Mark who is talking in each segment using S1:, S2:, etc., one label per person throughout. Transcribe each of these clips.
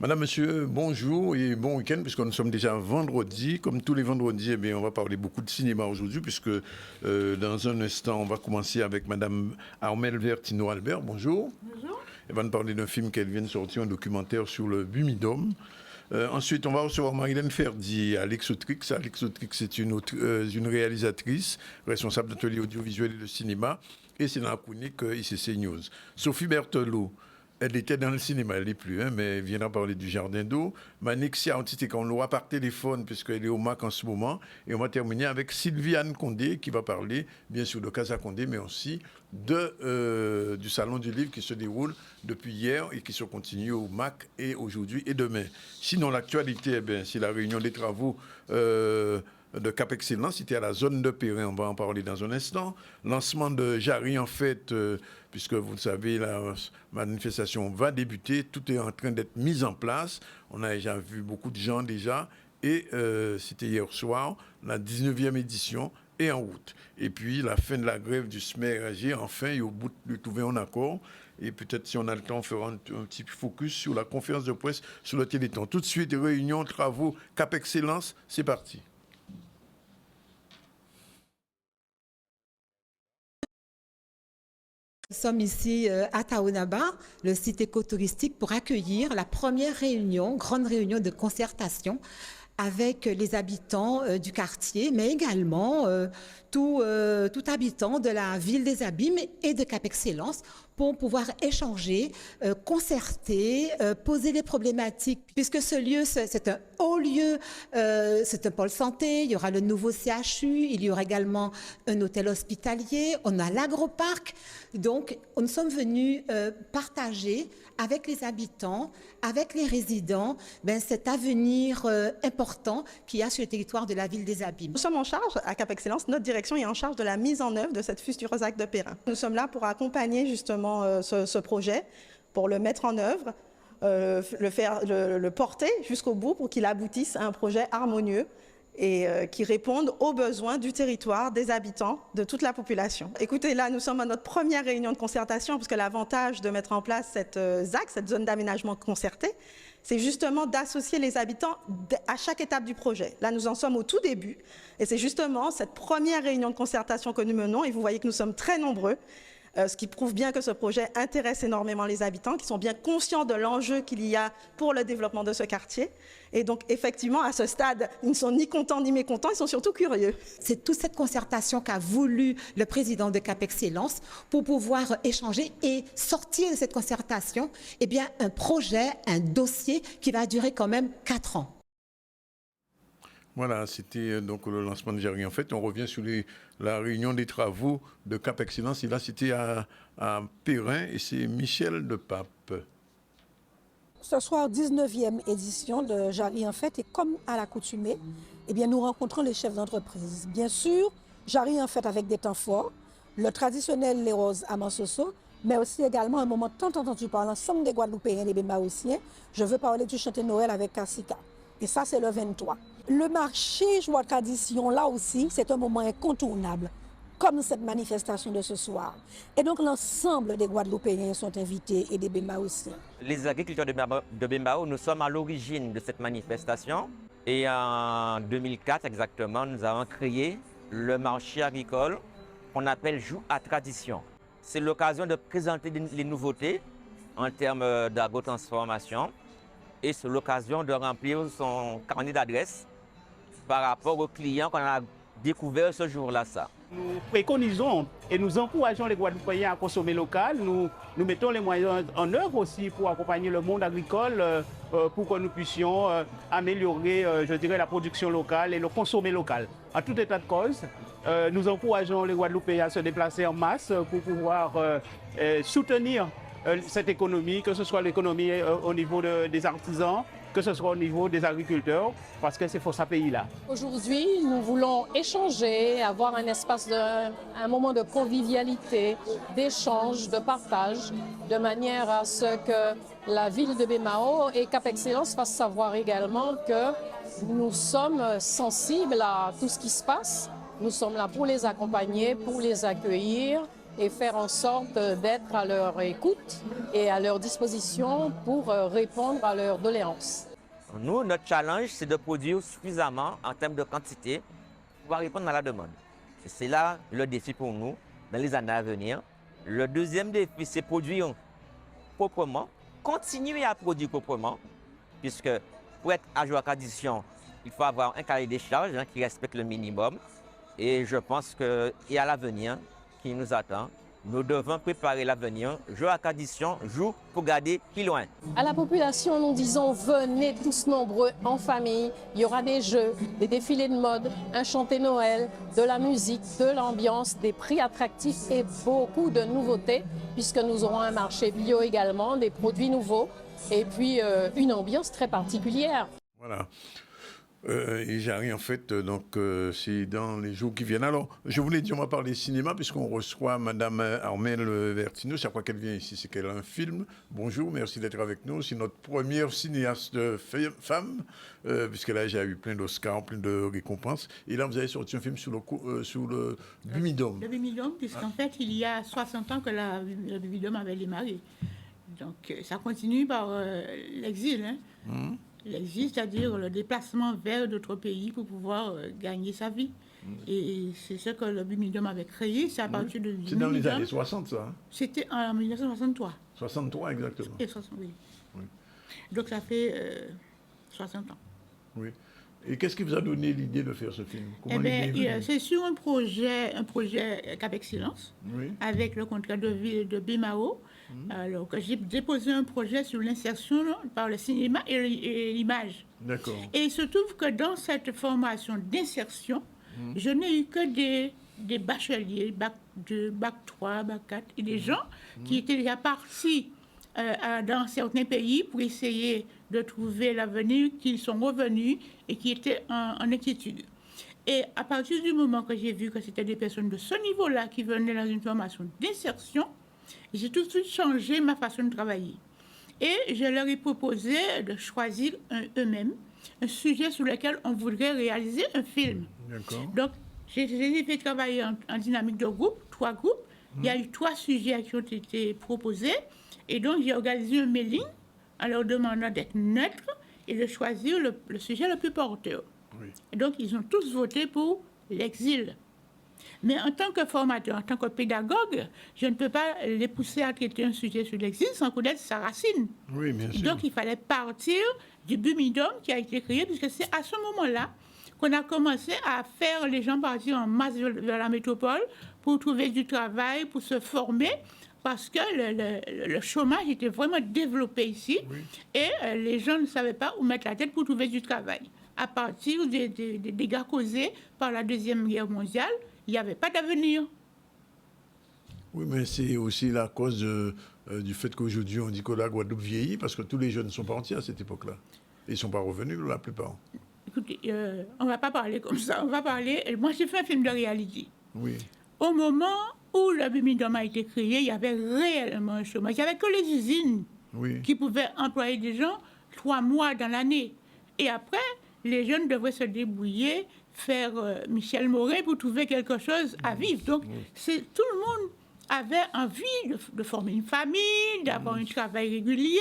S1: Madame, monsieur, bonjour et bon week-end, puisque nous sommes déjà vendredi. Comme tous les vendredis, eh bien, on va parler beaucoup de cinéma aujourd'hui, puisque dans un instant, on va commencer avec Madame Armelle Vertino-Albert. Bonjour.
S2: Bonjour.
S1: Elle va nous parler d'un film qu'elle vient de sortir, un documentaire sur le Bumidum. Ensuite, on va recevoir Marilène Ferdi à Lexotrix. Lexotrix, c'est une réalisatrice responsable d'atelier audiovisuel et de cinéma. Et c'est dans la chronique ICC News. Sophie Berthelot. Elle était dans le cinéma, elle n'est plus, mais elle viendra parler du Jardin d'eau. Manixia Antité, on l'aura par téléphone, puisqu'elle est au MAC en ce moment. Et on va terminer avec Sylviane Condé, qui va parler, bien sûr, de Casa Condé, mais aussi du Salon du Livre qui se déroule depuis hier et qui se continue au MAC et aujourd'hui et demain. Sinon, l'actualité, c'est la réunion des travaux de Cap Excellence, c'était à la zone de Perrin, on va en parler dans un instant. Lancement de Jarry, en fait, puisque vous le savez, la manifestation va débuter, tout est en train d'être mis en place. On a déjà vu beaucoup de gens déjà, et c'était hier soir, la 19e édition est en route. Et puis la fin de la grève du SMERAG, enfin, et au bout de trouver un accord. Et peut-être si on a le temps, on fera un petit focus sur la conférence de presse sur le Téléthon. Tout de suite, réunion, travaux, Cap Excellence, c'est parti.
S2: Nous sommes ici à Taonaba, le site écotouristique, pour accueillir la première réunion, grande réunion de concertation avec les habitants du quartier, mais également tout habitant de la ville des Abîmes et de Cap Excellence pour pouvoir échanger, concerter, poser des problématiques. Puisque ce lieu, c'est un haut lieu, c'est un pôle santé, il y aura le nouveau CHU, il y aura également un hôtel hospitalier, on a l'agroparc. Donc, nous sommes venus partager avec les habitants, avec les résidents, cet avenir important qu'il y a sur le territoire de la ville des Abîmes.
S3: Nous sommes en charge, à Cap Excellence, notre direction est en charge de la mise en œuvre de cette futurosac de Perrin. Nous sommes là pour accompagner justement ce projet, pour le mettre en œuvre, le porter jusqu'au bout pour qu'il aboutisse à un projet harmonieux et qui réponde aux besoins du territoire, des habitants, de toute la population. Écoutez, là, nous sommes à notre première réunion de concertation, parce que l'avantage de mettre en place cette ZAC, cette zone d'aménagement concerté, c'est justement d'associer les habitants à chaque étape du projet. Là, nous en sommes au tout début, et c'est justement cette première réunion de concertation que nous menons, et vous voyez que nous sommes très nombreux, ce qui prouve bien que ce projet intéresse énormément les habitants, qui sont bien conscients de l'enjeu qu'il y a pour le développement de ce quartier. Et donc, effectivement, à ce stade, ils ne sont ni contents ni mécontents, ils sont surtout curieux.
S2: C'est toute cette concertation qu'a voulu le président de Cap Excellence pour pouvoir échanger et sortir de cette concertation un projet, un dossier qui va durer quand même 4 ans.
S1: Voilà, c'était donc le lancement de Jarry. En fait, on revient sur la réunion des travaux de Cap Excellence. Et là, c'était à Perrin et c'est Michel de Pape.
S4: Ce soir, 19e édition de Jarry, en fait, et comme à l'accoutumée, nous rencontrons les chefs d'entreprise. Bien sûr, Jarry, en fait, avec des temps forts, le traditionnel Les Roses à Mansoso, mais aussi également un moment tant entendu par l'ensemble des Guadeloupéens et des Bémaoussiens. Je veux parler du chantier de Noël avec Kassika. Et ça, c'est le 23. Le marché Joie Tradition, là aussi, c'est un moment incontournable, comme cette manifestation de ce soir. Et donc, l'ensemble des Guadeloupéens sont invités et des Bémaoussiens.
S5: Les agriculteurs de Bémao, nous sommes à l'origine de cette manifestation. Et en 2004 exactement, nous avons créé le marché agricole qu'on appelle Joue à Tradition. C'est l'occasion de présenter les nouveautés en termes d'agrotransformation. Et c'est l'occasion de remplir son carnet d'adresses par rapport aux clients qu'on a découvert ce jour-là.
S6: Nous préconisons et nous encourageons les Guadeloupéens à consommer local. Nous mettons les moyens en œuvre aussi pour accompagner le monde agricole, pour que nous puissions améliorer, la production locale et le consommer local. À tout état de cause, nous encourageons les Guadeloupéens à se déplacer en masse pour pouvoir soutenir cette économie, que ce soit l'économie au niveau des artisans, que ce soit au niveau des agriculteurs, parce que c'est pour ce pays-là.
S7: Aujourd'hui, nous voulons échanger, avoir un moment de convivialité, d'échange, de partage, de manière à ce que la ville de Bémao et Cap Excellence fassent savoir également que nous sommes sensibles à tout ce qui se passe. Nous sommes là pour les accompagner, pour les accueillir et faire en sorte d'être à leur écoute et à leur disposition pour répondre à leurs doléances.
S5: Nous, notre challenge, c'est de produire suffisamment en termes de quantité pour pouvoir répondre à la demande. Et c'est là le défi pour nous dans les années à venir. Le deuxième défi, c'est produire proprement, continuer à produire proprement, puisque pour être à jour à condition, il faut avoir un cahier des charges qui respecte le minimum. Et je pense qu'il y a l'avenir qui nous attend. Nous devons préparer l'avenir, jour à condition, jour pour garder plus loin.
S7: À la population, nous disons venez tous nombreux en famille. Il y aura des jeux, des défilés de mode, un chanté Noël, de la musique, de l'ambiance, des prix attractifs et beaucoup de nouveautés, puisque nous aurons un marché bio également, des produits nouveaux et puis une ambiance très particulière.
S1: Voilà. Et Jarry, en fait, donc, c'est dans les jours qui viennent. Alors, je voulais dire, on va parler cinéma, puisqu'on reçoit Madame Armelle Vertino. C'est à quoi qu'elle vient ici? C'est qu'elle a un film. Bonjour, merci d'être avec nous. C'est notre première cinéaste femme, puisqu'elle a déjà eu plein d'Oscars, plein de récompenses. Et là, vous avez sorti un film sur le Bumidum.
S8: Le Bumidum, puisqu'en fait, il y a 60 ans que le Bumidum avait démarré. Donc, ça continue par l'exil, hein. L'exil, c'est-à-dire le déplacement vers d'autres pays pour pouvoir gagner sa vie. Et c'est ce que le Bumidum avait créé. C'est à partir de
S1: C'est dans les années 60, ça, hein?
S8: C'était en 1963.
S1: 63, exactement.
S8: Et 60, oui.
S1: Oui.
S8: Donc, ça fait 60 ans.
S1: Oui. Et qu'est-ce qui vous a donné l'idée de faire ce film?
S8: Eh bien, c'est sur un projet Cap Excellence,
S1: oui,
S8: avec le contrat de ville de BMAO. Alors que j'ai déposé un projet sur l'insertion par le cinéma et l'image.
S1: D'accord.
S8: Et il se trouve que dans cette formation d'insertion, je n'ai eu que des bacheliers, bac 2, bac 3, bac 4, et des gens qui étaient déjà partis dans certains pays pour essayer de trouver l'avenir, qui sont revenus et qui étaient en inquiétude. Et à partir du moment que j'ai vu que c'était des personnes de ce niveau-là qui venaient dans une formation d'insertion, j'ai tout de suite changé ma façon de travailler. Et je leur ai proposé de choisir eux-mêmes un sujet sur lequel on voudrait réaliser un film.
S1: D'accord.
S8: Donc, je les ai fait travailler en dynamique de groupe, 3 groupes. Il y a eu 3 sujets qui ont été proposés. Et donc, j'ai organisé un mailing en leur demandant d'être neutres et de choisir le sujet le plus porteur.
S1: Oui.
S8: Et donc, ils ont tous voté pour l'exil. Mais en tant que formateur, en tant que pédagogue, je ne peux pas les pousser à traiter un sujet sur l'exil sans connaître sa racine.
S1: Oui, bien sûr.
S8: Donc, il fallait partir du Bumidum qui a été créé, puisque c'est à ce moment-là qu'on a commencé à faire les gens partir en masse vers la métropole pour trouver du travail, pour se former, parce que le chômage était vraiment développé ici, oui, et les gens ne savaient pas où mettre la tête pour trouver du travail. À partir des dégâts causés par la Deuxième Guerre mondiale, il n'y avait pas d'avenir.
S1: Oui, mais c'est aussi la cause du fait qu'aujourd'hui, on dit que la Guadeloupe vieillit, parce que tous les jeunes ne sont pas entiers à cette époque-là. Ils ne sont pas revenus, la plupart.
S8: Écoutez, on ne va pas parler comme ça. On va parler... Moi, j'ai fait un film de réalité.
S1: Oui.
S8: Au moment où le Bumidum a été créé, il y avait réellement un chômage. Il n'y avait que les usines, oui, qui pouvaient employer des gens 3 mois dans l'année. Et après, les jeunes devraient se débrouiller, faire Michel Moret pour trouver quelque chose à vivre. Donc, tout le monde avait envie de former une famille, d'avoir un travail régulier.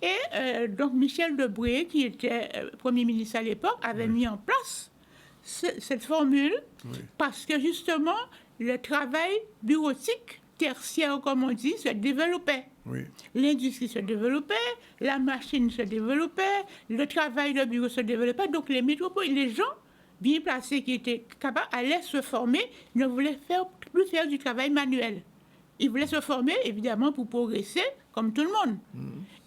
S8: Et donc, Michel Debré, qui était Premier ministre à l'époque, avait mis en place cette formule, parce que justement, le travail bureautique, tertiaire, comme on dit, se développait. Oui. L'industrie se développait, la machine se développait, le travail de bureau se développait. Donc, les métropoles, les gens bien placés qui étaient capables allaient se former, ne voulaient plus faire du travail manuel. Ils voulaient se former, évidemment, pour progresser, comme tout le monde.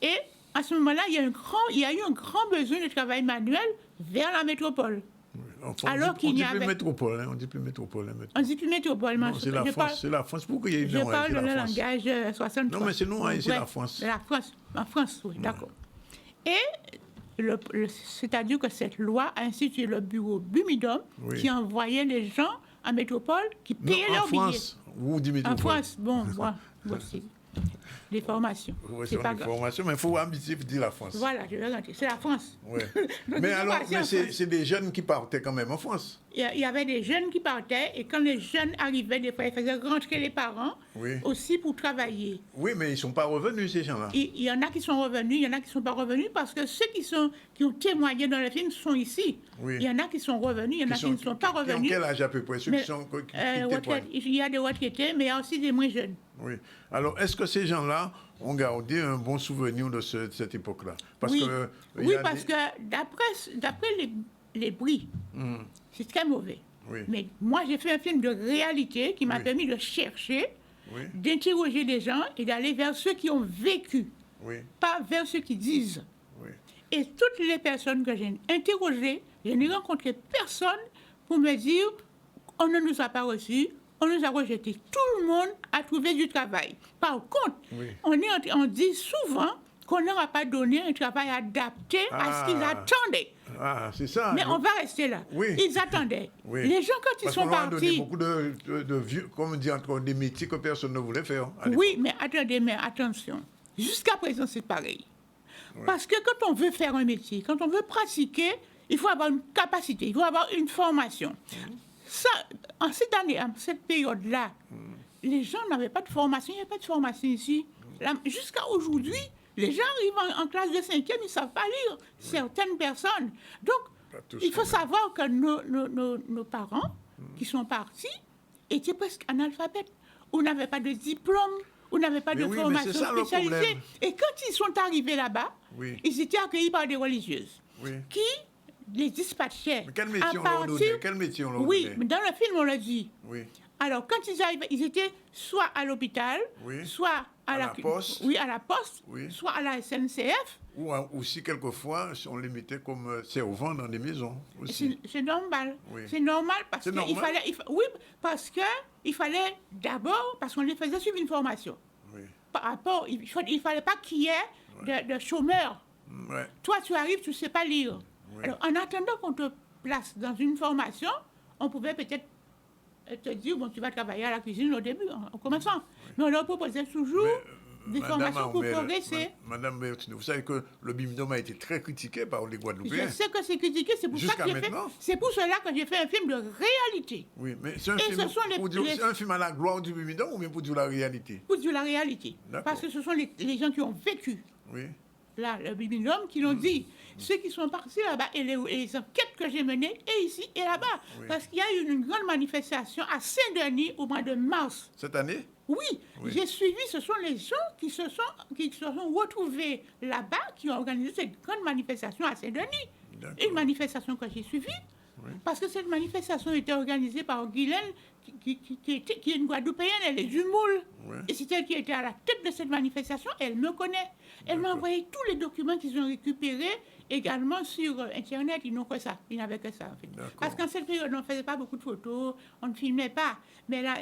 S8: Et à ce moment-là, il y a eu un grand besoin de travail manuel vers la métropole.
S1: Oui. Enfin,
S8: alors qu'il n'y avait...
S1: On dit plus métropole, hein, on dit plus métropole. Hein,
S8: on dit plus métropole.
S1: Non, c'est la France, c'est la France. Pourquoi il y a une...
S8: Je parle de le langage 63.
S1: Non, mais c'est nous, hein, c'est la France.
S8: La France, en France, oui, d'accord. Et c'est-à-dire que cette loi a institué le bureau Bumidum, qui envoyait les gens en métropole qui payaient leurs billets.
S1: En France, vous dites métropole.
S8: En France, bon, moi aussi. des formations.
S1: Oui,
S8: C'est pas
S1: des
S8: grave.
S1: formations, mais il faut ambitieux dire la France.
S8: Voilà, je vais rentrer. C'est la France.
S1: Ouais.
S8: Donc,
S1: Mais
S8: ils sont
S1: alors,
S8: partis en France.
S1: c'est des jeunes qui partaient quand même en France.
S8: Il y avait des jeunes qui partaient et quand les jeunes arrivaient, des fois, ils faisaient rentrer les parents
S1: Oui.
S8: aussi pour travailler.
S1: Oui, mais ils ne sont pas revenus, ces gens-là.
S8: Il y en a qui sont revenus, il y en a qui ne sont pas revenus parce que ceux qui ont témoigné dans le film sont ici.
S1: Oui.
S8: Il y en a qui sont revenus, il y en a qui ne sont pas
S1: Qui ont
S8: revenus.
S1: quel âge à peu près? Ceux
S8: Mais,
S1: qui sont qui
S8: retraite, il y a des retraités, mais il y a aussi des moins jeunes.
S1: Oui. Alors, est-ce que ces gens-là ont gardé un bon souvenir de cette époque-là? Parce
S8: Oui,
S1: que,
S8: oui parce que d'après les bruits, c'est très mauvais.
S1: Oui.
S8: Mais moi, j'ai fait un film de réalité qui m'a
S1: Oui.
S8: permis de chercher,
S1: Oui.
S8: d'interroger des gens et d'aller vers ceux qui ont vécu,
S1: Oui.
S8: pas vers ceux qui disent.
S1: Oui.
S8: Et toutes les personnes que j'ai interrogées, je n'ai rencontré personne pour me dire on ne nous a pas reçus, on nous a rejetés. Tout le monde a trouvé du travail. Par contre,
S1: Oui.
S8: on dit souvent qu'on n'aura pas donné un travail adapté à ce qu'ils attendaient.
S1: Ah, c'est ça.
S8: Mais on va rester là.
S1: Oui.
S8: Ils attendaient.
S1: Oui.
S8: Les gens, quand ils
S1: Parce
S8: sont
S1: qu'on leur a donné
S8: partis...
S1: beaucoup de vieux, comme on dit encore, des métiers que personne ne voulait faire. à l'époque.
S8: Oui, mais attendez, mais attention. Jusqu'à présent, c'est pareil. Parce que quand on veut faire un métier, quand on veut pratiquer, il faut avoir une capacité, il faut avoir une formation. Ça, en cette année, en cette période-là, les gens n'avaient pas de formation, il n'y avait pas de formation ici. Jusqu'à aujourd'hui, les gens arrivent en classe de 5e, ils ne savent pas lire, certaines personnes. Donc,
S1: Pas tous,
S8: il faut
S1: quand même.
S8: savoir que nos parents, qui sont partis, étaient presque analphabètes. On n'avait pas de diplôme, on n'avait pas
S1: Mais
S8: de
S1: oui, mais
S8: formation
S1: c'est ça, le
S8: spécialisée.
S1: problème.
S8: Et quand ils sont arrivés là-bas,
S1: Oui.
S8: ils étaient accueillis par des religieuses
S1: Oui.
S8: qui les dispatchaient.
S1: Mais quel métier
S8: à
S1: on leur
S8: partir-
S1: donnait? Quel métier on leur
S8: Oui,
S1: donnait?
S8: mais dans le film, on l'a dit.
S1: Oui.
S8: Alors, quand ils arrivaient, ils étaient soit à l'hôpital,
S1: Oui.
S8: soit
S1: À la poste.
S8: Oui, à la poste,
S1: Oui.
S8: soit à la SNCF.
S1: Ou aussi, quelquefois, on les mettait comme servants dans des maisons. Aussi.
S8: C'est normal.
S1: Oui.
S8: C'est normal parce
S1: C'est
S8: qu'il
S1: normal?
S8: fallait. Oui, parce qu'il fallait d'abord, parce qu'on les faisait suivre une formation.
S1: Oui.
S8: Par rapport, il ne fallait pas qu'il y ait de chômeurs.
S1: Ouais.
S8: Toi, tu arrives, tu ne sais pas lire.
S1: Oui.
S8: Alors, en attendant qu'on te place dans une formation, on pouvait peut-être te dire, bon, tu vas travailler à la cuisine au début, en commençant. Mais on leur proposait toujours des formations pour progresser.
S1: Madame Bertine, vous savez que le BIMDOM a été très critiqué par les
S8: Je
S1: Guadeloupéens.
S8: sais que c'est critiqué, c'est pour ça
S1: Jusqu'à
S8: que j'ai fait.
S1: maintenant.
S8: C'est pour cela que j'ai fait un film de réalité.
S1: Oui, mais c'est un,
S8: Et
S1: film,
S8: ce sont
S1: c'est un film à la gloire du BIMDOM ou bien pour dire la réalité?
S8: Pour dire la réalité.
S1: D'accord.
S8: Parce que ce sont les gens qui ont vécu.
S1: Oui.
S8: Là, le Bibinum qui l'ont dit. Ceux qui sont partis là-bas et les enquêtes que j'ai menées, et ici et là-bas.
S1: Oui.
S8: Parce qu'il y a eu une grande manifestation à Saint-Denis au mois de mars.
S1: Cette année?
S8: Oui,
S1: Oui.
S8: j'ai suivi, ce sont les gens qui se sont retrouvés là-bas, qui ont organisé cette grande manifestation à Saint-Denis.
S1: D'accord.
S8: Une manifestation que j'ai suivie, parce que cette manifestation était organisée par Guylaine, qui est une Guadeloupéenne, elle est du Moule.
S1: Oui.
S8: Et c'est elle qui était à la tête de cette manifestation, elle me connaît. Elle m'a envoyé tous les documents qu'ils ont récupérés, également sur Internet, ils n'ont que ça, ils n'avaient que ça en fait.
S1: D'accord.
S8: Parce qu'en cette période, on ne faisait pas beaucoup de photos, on ne filmait pas, mais là,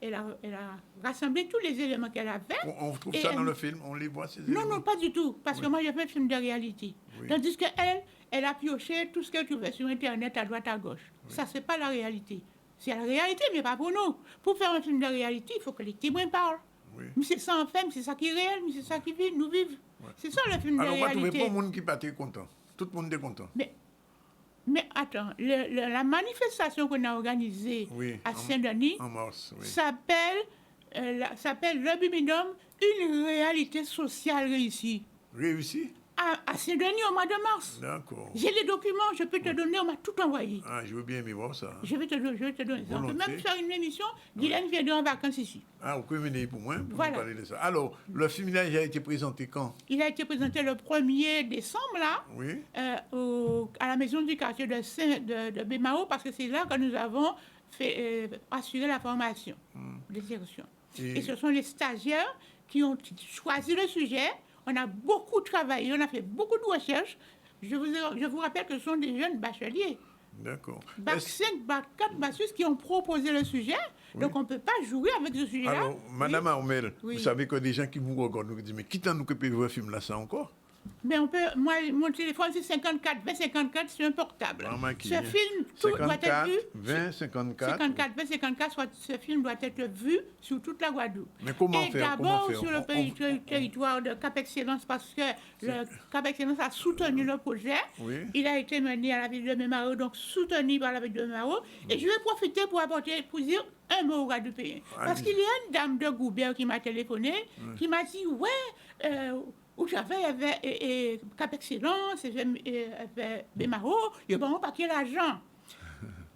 S8: elle a rassemblé tous les éléments qu'elle avait.
S1: On trouve
S8: Et
S1: ça
S8: elle-
S1: dans le film, on les voit ces
S8: Non,
S1: éléments?
S8: non, pas du tout, parce que moi, j'ai fait un film de réalité.
S1: Oui.
S8: Tandis qu'elle, elle a pioché tout ce qu'elle trouvait sur Internet à droite, à gauche. Ça, c'est pas la réalité. C'est la réalité, mais pas pour nous. Pour faire un film de réalité, il faut que les témoins parlent.
S1: Oui.
S8: Mais c'est ça en fait, mais c'est ça qui est réel, mais c'est ça qui vit, nous vivons. C'est ça le film
S1: Alors,
S8: de
S1: on va trouver
S8: réalité.
S1: pas monde qui pas très content. Tout le monde est content.
S8: Mais attends, la manifestation qu'on a organisée
S1: Oui,
S8: à Saint-Denis
S1: En mars, oui.
S8: s'appelle le Bibinum, une réalité sociale réussie.
S1: Réussi?
S8: À Saint-Denis au mois de mars.
S1: D'accord.
S8: J'ai les documents, je peux te donner, on m'a tout envoyé.
S1: Ah, je veux bien aimer voir ça.
S8: Je vais te donner. On peut
S1: Volontiers.
S8: même faire une émission. Guylaine viendra en vacances ici.
S1: Ah, vous pouvez venir pour moi, pour
S8: Voilà.
S1: nous parler de ça. Alors, le film là, il a été présenté quand?
S8: Il a été présenté le 1er décembre, là,
S1: Oui.
S8: à la maison du quartier de Bémao, parce que c'est là que nous avons assuré la formation de direction. Et ce sont les stagiaires qui ont choisi le sujet. On a beaucoup travaillé, on a fait beaucoup de recherches. Je vous rappelle que ce sont des jeunes bacheliers.
S1: D'accord.
S8: Bac 5, Bac 4, Bac 6 qui ont proposé le sujet. Donc on ne peut pas jouer avec ce sujet-là.
S1: Alors, Madame Armel,
S8: Oui.
S1: vous savez que des gens qui vous regardent nous disent, mais qui t'en nous que peut voir le film là, ça encore?
S8: Mais on peut, moi, mon téléphone, c'est 54 20 54, c'est un portable. Ce film, tout
S1: 54,
S8: doit être vu.
S1: 20 54.
S8: 54 20 54, ce film doit être vu sur toute la Guadeloupe.
S1: Mais comment faire?
S8: D'abord sur le territoire de Cap Excellence, parce que le Cap Excellence a soutenu le projet.
S1: Oui.
S8: Il a été mené à la ville de Bemao, donc soutenu par la ville de Bemao. Et je vais profiter pour dire un mot aux Guadeloupéens. Parce qu'il y a une dame de Goubert qui m'a téléphoné, qui m'a dit, où j'avais Cap Excellence, Bemao, il n'y a pas paquet d'argent.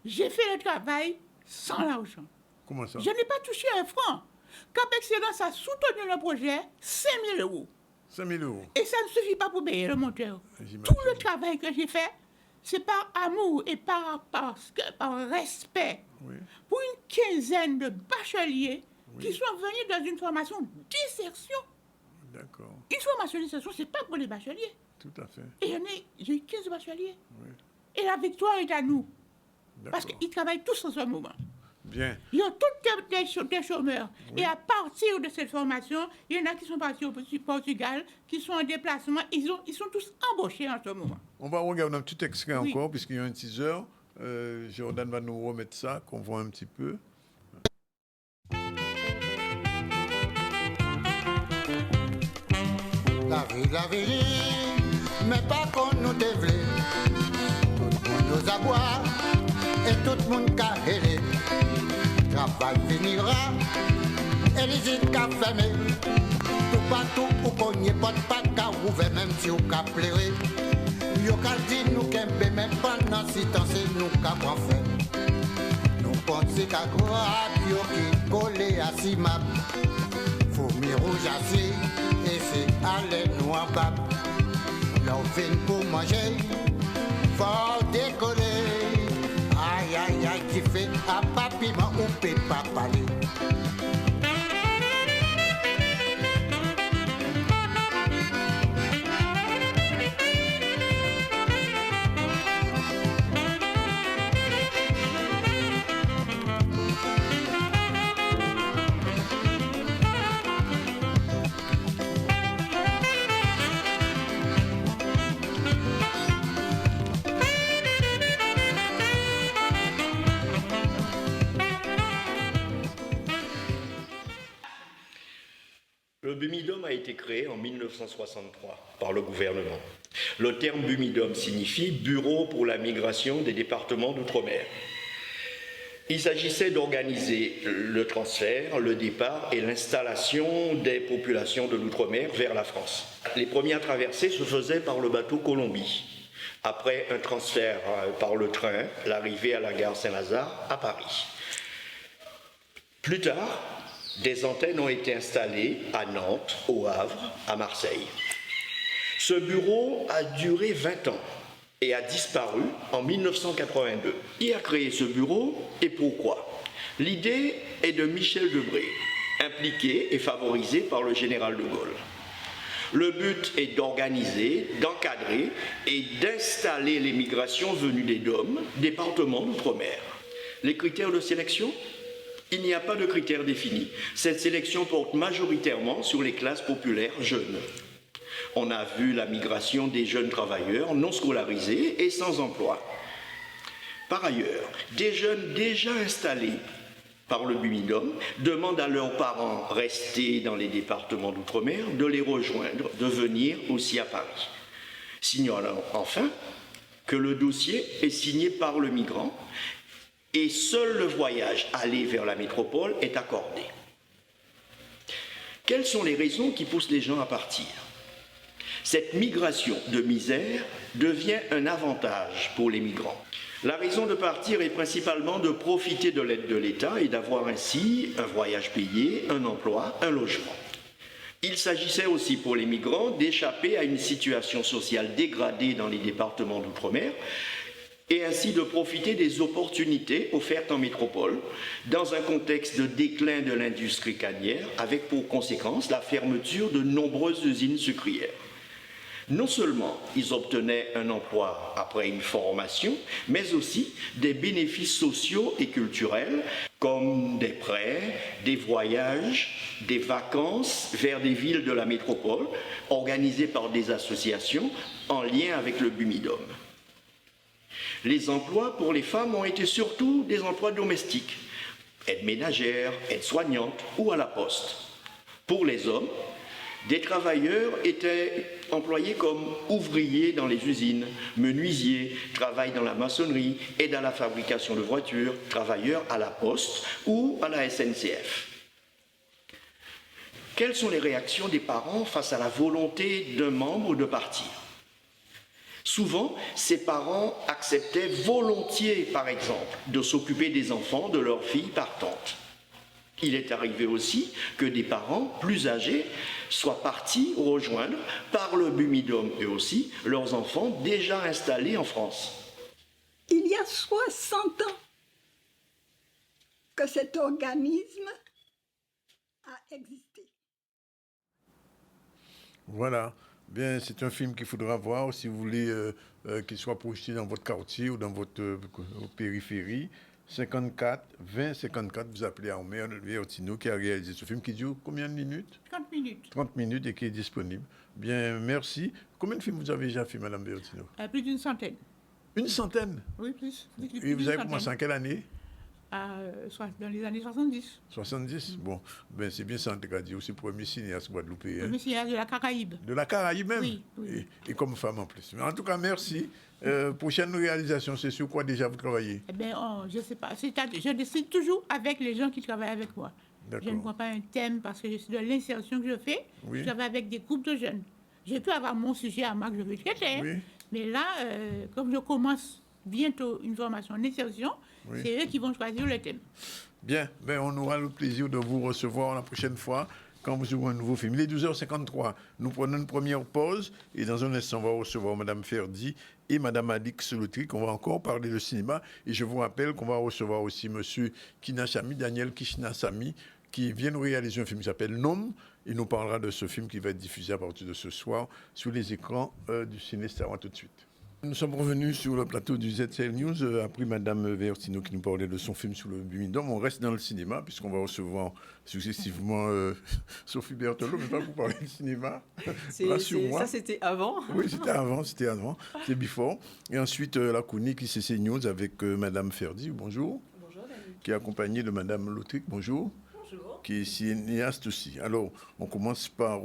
S8: J'ai fait le travail sans l'argent.
S1: Comment ça?
S8: Je n'ai pas touché un franc. Cap Excellence a soutenu le projet 5 000 €.
S1: 5 000 €.
S8: Et ça ne suffit pas pour payer le monteur. Tout le travail que j'ai fait, c'est par amour et par respect.
S1: Oui.
S8: Pour une quinzaine de bacheliers qui sont venus dans une formation d'insertion.
S1: D'accord.
S8: Une formation d'insertion, ce n'est pas pour les bacheliers.
S1: Tout à fait.
S8: Et j'ai eu 15 bacheliers.
S1: Oui.
S8: Et la victoire est à nous. Parce qu'ils travaillent tous en ce moment.
S1: Bien.
S8: Il y a tous des chômeurs. Oui. Et à partir de cette formation, il y en a qui sont partis au Portugal, qui sont en déplacement. Ils sont tous embauchés en ce moment.
S1: On va regarder un petit extrait encore, puisqu'il y a un teaser. Jordan va nous remettre ça, qu'on voit un petit peu.
S9: La vie, mais pas qu'on nous développe. Tout le monde nous aboie et tout le monde carré. Travail finira et les îles qu'a fermé. Tout partout où qu'on y est, pas qu'à ouvrir, même si on qu'a pleuré. Yo qu'a dit nous qu'aimons, même pendant si temps c'est nous qu'a pas fait. Nous pensons qu'à croire qui collé à si map. Fourmi rouge assis et c'est à l'aide noir bab. L'on vient pour manger, faut décoller. Aïe aïe aïe qui fait à papiment ou peut pas parler.
S10: Le Bumidum a été créé en 1963 par le gouvernement. Le terme Bumidum signifie Bureau pour la migration des départements d'outre-mer. Il s'agissait d'organiser le transfert, le départ et l'installation des populations de l'outre-mer vers la France. Les premières traversées se faisaient par le bateau Colombie. Après un transfert par le train, l'arrivée à la gare Saint-Lazare à Paris. Plus tard, des antennes ont été installées à Nantes, au Havre, à Marseille. Ce bureau a duré 20 ans et a disparu en 1982. Qui a créé ce bureau et pourquoi? L'idée est de Michel Debré, impliqué et favorisé par le général de Gaulle. Le but est d'organiser, d'encadrer et d'installer les migrations venues des DOM, départements d'outre-mer. Les critères de sélection? Il n'y a pas de critères définis. Cette sélection porte majoritairement sur les classes populaires jeunes. On a vu la migration des jeunes travailleurs non scolarisés et sans emploi. Par ailleurs, des jeunes déjà installés par le Bumidum demandent à leurs parents restés dans les départements d'outre-mer de les rejoindre, de venir aussi à Paris. Signalant enfin que le dossier est signé par le migrant et seul le voyage aller vers la métropole est accordé. Quelles sont les raisons qui poussent les gens à partir? Cette migration de misère devient un avantage pour les migrants. La raison de partir est principalement de profiter de l'aide de l'État et d'avoir ainsi un voyage payé, un emploi, un logement. Il s'agissait aussi pour les migrants d'échapper à une situation sociale dégradée dans les départements d'outre-mer et ainsi de profiter des opportunités offertes en métropole dans un contexte de déclin de l'industrie cannière avec pour conséquence la fermeture de nombreuses usines sucrières. Non seulement ils obtenaient un emploi après une formation, mais aussi des bénéfices sociaux et culturels comme des prêts, des voyages, des vacances vers des villes de la métropole organisées par des associations en lien avec le BUMIDOM. Les emplois pour les femmes ont été surtout des emplois domestiques, aide ménagère, aide soignante ou à la poste. Pour les hommes, des travailleurs étaient employés comme ouvriers dans les usines, menuisiers, travaillent dans la maçonnerie, aide à la fabrication de voitures, travailleurs à la poste ou à la SNCF. Quelles sont les réactions des parents face à la volonté d'un membre de partir? Souvent, ces parents acceptaient volontiers, par exemple, de s'occuper des enfants de leur fille partante. Il est arrivé aussi que des parents plus âgés soient partis rejoindre, par le BUMIDOM eux aussi, leurs enfants déjà installés en France.
S11: Il y a 60 ans que cet organisme a existé.
S1: Voilà. Bien, c'est un film qu'il faudra voir si vous voulez qu'il soit projeté dans votre quartier ou dans votre périphérie. 54 20 54, vous appelez Armel Vertino qui a réalisé ce film qui dure combien de minutes?
S8: 30 minutes.
S1: 30 minutes et qui est disponible. Bien, merci. Combien de films vous avez déjà fait, Madame Vertino?
S8: Plus d'une centaine.
S1: Une centaine?
S8: Oui, plus.
S1: Et vous avez commencé en quelle année?
S8: Dans les années 70.
S1: 70? Bon, ben c'est bien ça, en tout cas, dit aussi premier cinéaste guadeloupéen.
S8: Premier cinéaste de la Caraïbe.
S1: De la Caraïbe même?
S8: Oui. Oui.
S1: Et comme femme en plus. Mais en tout cas, merci. Prochaine réalisation, c'est sur quoi déjà vous travaillez?
S8: Eh bien, je ne sais pas. Je décide toujours avec les gens qui travaillent avec moi. Je ne prends pas un thème parce que je suis de l'insertion que je fais. Oui. Je travaille avec des groupes de jeunes. Je peux avoir mon sujet à moi que je veux traiter. Oui. Mais là, comme je commence bientôt une formation en insertion, c'est eux qui vont choisir le thème.
S1: Bien, ben, on aura le plaisir de vous recevoir la prochaine fois quand vous aurez un nouveau film. Il est 12h53. Nous prenons une première pause et dans un instant, on va recevoir Mme Ferdi et Mme Alix Lutric. On va encore parler de cinéma et je vous rappelle qu'on va recevoir aussi M. Kinasamy, Daniel Kishinasamy, qui vient de réaliser un film qui s'appelle Nom. Il nous parlera de ce film qui va être diffusé à partir de ce soir sur les écrans du Ciné Star. Tout de suite. Nous sommes revenus sur le plateau du ZCL News après Mme Vertino qui nous parlait de son film sur le BUMIDOM. On reste dans le cinéma puisqu'on va recevoir successivement Sophie Berthelot, mais pas pour parler de cinéma.
S12: Ça, c'était avant.
S1: Oui, c'était avant. C'est before. Et ensuite, la chronique ICC News avec Mme Ferdi. Bonjour.
S12: Bonjour, Dani.
S1: Qui est accompagnée de Mme Lutric. Bonjour. Qui est cinéaste aussi. Alors, on commence par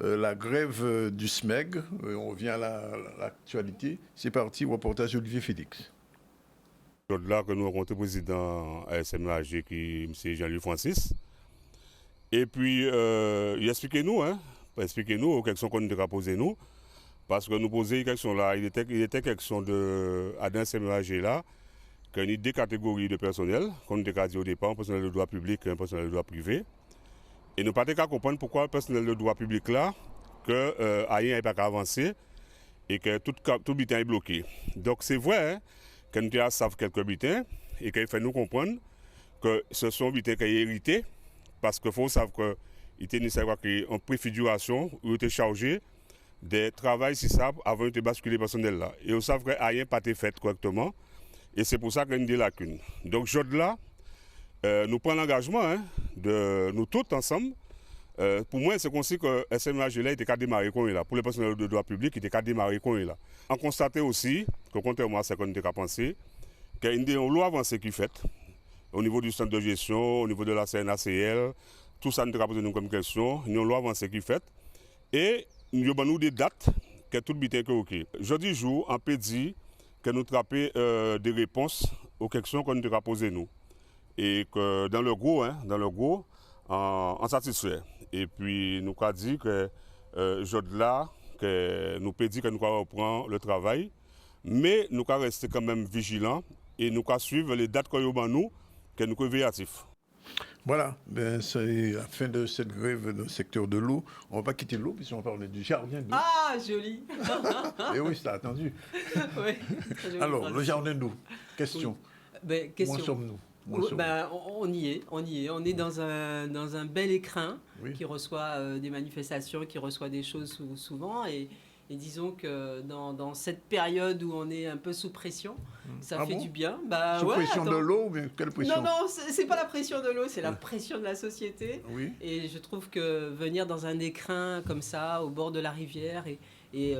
S1: la grève du SMEG. On revient à l'actualité. C'est parti, reportage Olivier Félix.
S13: Là que nous rencontrons le président ASMAG, qui est M. Jean-Louis Francis. Et puis, il expliquez-nous aux questions qu'on nous a posées, nous. Parce que nous posions une question là. Il était question à l'ASMAG là. Qu'il y a deux catégories de personnel, comme on a dit au départ, un personnel de droit public et un personnel de droit privé. Et nous ne pouvons pas comprendre pourquoi le personnel de droit public là, que rien n'est pas avancé et que tout bulletin est bloqué. Donc c'est vrai que nous savons quelques bulletins et qu'il faut nous comprendre que ce sont des bulletins qui sont hérités parce qu'il faut savoir qu'il était nécessaire en préfiguration où il était chargé des travaux si ça avant de basculer le personnel là. Et on sait que rien n'a pas été fait correctement. Et c'est pour ça qu'il y a des lacunes. Donc, là, nous prenons l'engagement de nous tous ensemble. Pour moi, c'est comme si que SMAG là était qu'à démarrer comme il là. Pour les personnels de droit public, il était qu'à démarrer comme il là. On constate aussi, que contrairement à ce qu'on était qu'à penser, qu'il y a une loi avancée qui est faite au niveau du centre de gestion, au niveau de la CNACL, tout ça nous a posé comme question. Il y a une loi avancée qui est faite. Et nous avons des dates que tout le est OK. Jeudi jour, on peut dire que nous traper des réponses aux questions qu'on nous a posées nous. Et que dans le gros, on satisfait. Et puis nous avons dit que là, que nous pouvons dire que nous allons reprendre le travail, mais nous allons rester quand même vigilants et nous allons suivre les dates qu'on a nous, que nous sommes véatifs.
S1: Voilà, c'est la fin de cette grève dans le secteur de l'eau. On ne va pas quitter l'eau puisqu'on va parler du jardin d'eau.
S12: Ah, joli.
S1: Et oui, c'est attendu.
S12: Oui,
S1: alors, le jardin d'eau, question.
S12: Oui. Question.
S1: Où sommes-nous?
S12: On y est. On est dans un bel écrin qui reçoit des manifestations, qui reçoit des choses souvent. Et Et disons que dans cette période où on est un peu sous pression, ça fait du bien.
S1: Sous pression de l'eau, mais quelle pression?
S12: Non, c'est pas la pression de l'eau, c'est la pression de la société.
S1: Oui.
S12: Et je trouve que venir dans un écrin comme ça, au bord de la rivière, et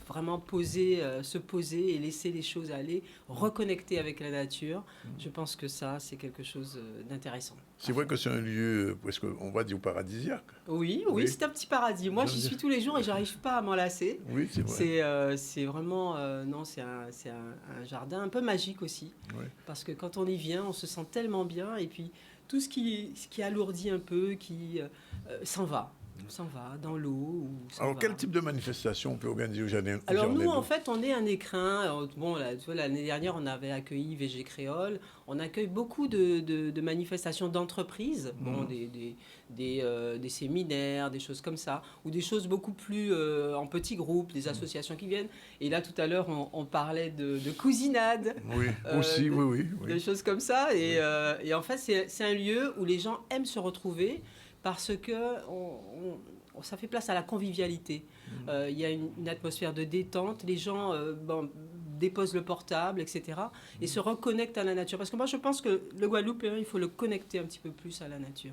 S12: vraiment se poser et laisser les choses aller, reconnecter avec la nature, je pense que ça, c'est quelque chose d'intéressant.
S1: C'est vrai que c'est un lieu presque, on va dire, paradisiaque.
S12: Oui, c'est un petit paradis. Moi, j'y suis tous les jours et j'arrive pas à m'en lasser.
S1: Oui, c'est vrai.
S12: C'est vraiment, c'est un jardin un peu magique aussi.
S1: Oui.
S12: Parce que quand on y vient, on se sent tellement bien et puis tout ce qui alourdit un peu, qui s'en va dans l'eau.
S1: Alors, quel type de manifestation on peut organiser au jardin?
S12: Alors, nous, en fait, on est un écrin. Alors, bon, tu vois, l'année dernière, on avait accueilli VG Créole. On accueille beaucoup de manifestations d'entreprises, des séminaires, des choses comme ça, ou des choses beaucoup plus en petits groupes, des associations qui viennent. Et là, tout à l'heure, on parlait de cousinade.
S1: Oui, aussi, oui.
S12: Des choses comme ça. Et en fait, c'est un lieu où les gens aiment se retrouver, parce que ça fait place à la convivialité. Il y a une atmosphère de détente, les gens déposent le portable, etc. et se reconnectent à la nature. Parce que moi, je pense que le Guadeloupéen, il faut le connecter un petit peu plus à la nature.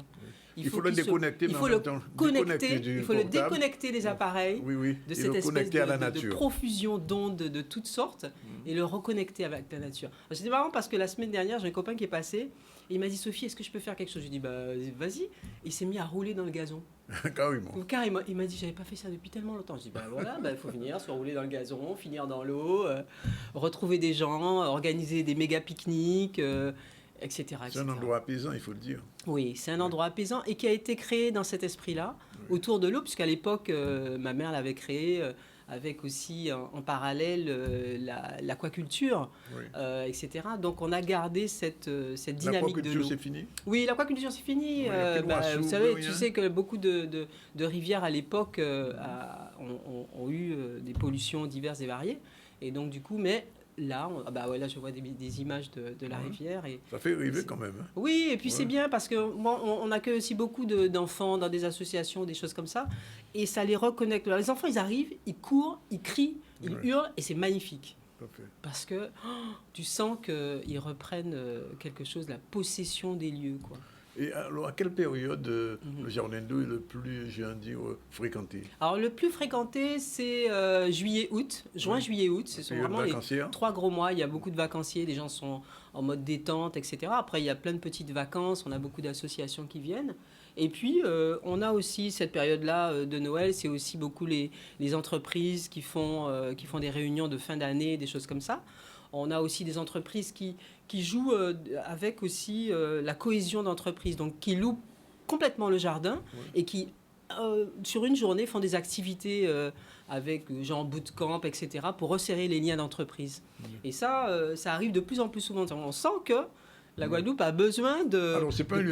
S1: Il faut le déconnecter,
S12: il faut le connecter, il faut le déconnecter des appareils, de cette espèce de profusion d'ondes de toutes sortes, et le reconnecter avec la nature. C'était marrant parce que la semaine dernière, j'ai un copain qui est passé, et il m'a dit, Sophie, est-ce que je peux faire quelque chose? Je lui ai dit, vas-y. Il s'est mis à rouler dans le gazon.
S1: Carrément.
S12: Il m'a dit, j'avais pas fait ça depuis tellement longtemps. Je dis, voilà, il faut venir, se rouler dans le gazon, finir dans l'eau, retrouver des gens, organiser des méga pique-niques, etc.
S1: C'est un endroit apaisant, il faut le dire.
S12: Oui, c'est un endroit apaisant et qui a été créé dans cet esprit-là, autour de l'eau, puisqu'à l'époque, ma mère l'avait créé avec aussi en parallèle l'aquaculture, etc. Donc on a gardé cette dynamique de l'eau.
S1: L'aquaculture, c'est fini?
S12: Oui, l'aquaculture, c'est fini. Vous savez, tu sais que beaucoup de rivières à l'époque ont eu des pollutions diverses et variées. Et donc du coup, mais là, là je vois des images de la rivière. Et
S1: ça fait rêver quand même. Hein.
S12: Oui, et puis c'est bien parce que moi, on accueille aussi beaucoup d'enfants dans des associations, des choses comme ça. Et ça les reconnecte. Alors, les enfants, ils arrivent, ils courent, ils crient, ils hurlent, et c'est magnifique. Parce que tu sens qu'ils reprennent quelque chose, la possession des lieux, quoi.
S1: Et alors, à quelle période le jardin d'eau est le plus, fréquenté?
S12: Alors, le plus fréquenté, c'est juillet-août. Juin, juillet-août. Ce sont vraiment les 3 gros mois. Il y a beaucoup de vacanciers, les gens sont en mode détente, etc. Après, il y a plein de petites vacances. On a beaucoup d'associations qui viennent. Et puis, on a aussi cette période-là de Noël. C'est aussi beaucoup les entreprises qui font des réunions de fin d'année, des choses comme ça. On a aussi des entreprises qui jouent avec aussi la cohésion d'entreprise, donc qui louent complètement le jardin et qui, sur une journée, font des activités avec genre bootcamp, etc., pour resserrer les liens d'entreprise. Et ça arrive de plus en plus souvent. On sent que la Guadeloupe a besoin de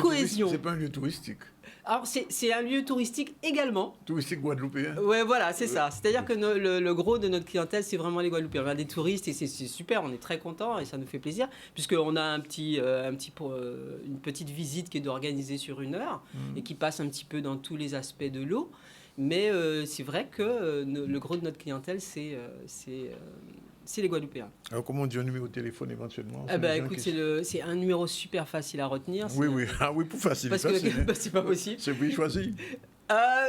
S12: cohésion.
S1: C'est pas un lieu touristique.
S12: Alors, c'est un lieu touristique également.
S1: Touristique guadeloupéen.
S12: Oui, voilà, c'est ça. C'est-à-dire que le gros de notre clientèle, c'est vraiment les Guadeloupéens. On a des touristes et c'est super, on est très contents et ça nous fait plaisir, puisqu'on a une petite visite qui est organisée sur 1 heure et qui passe un petit peu dans tous les aspects de l'eau. Mais c'est vrai que le gros de notre clientèle, c'est les Guadeloupéens.
S1: Alors, comment on dit un numéro de téléphone éventuellement?
S12: Écoute, c'est un numéro super facile à retenir.
S1: Oui. Ah oui, pour faciliter.
S12: Parce que c'est pas possible.
S1: C'est vous qui choisit?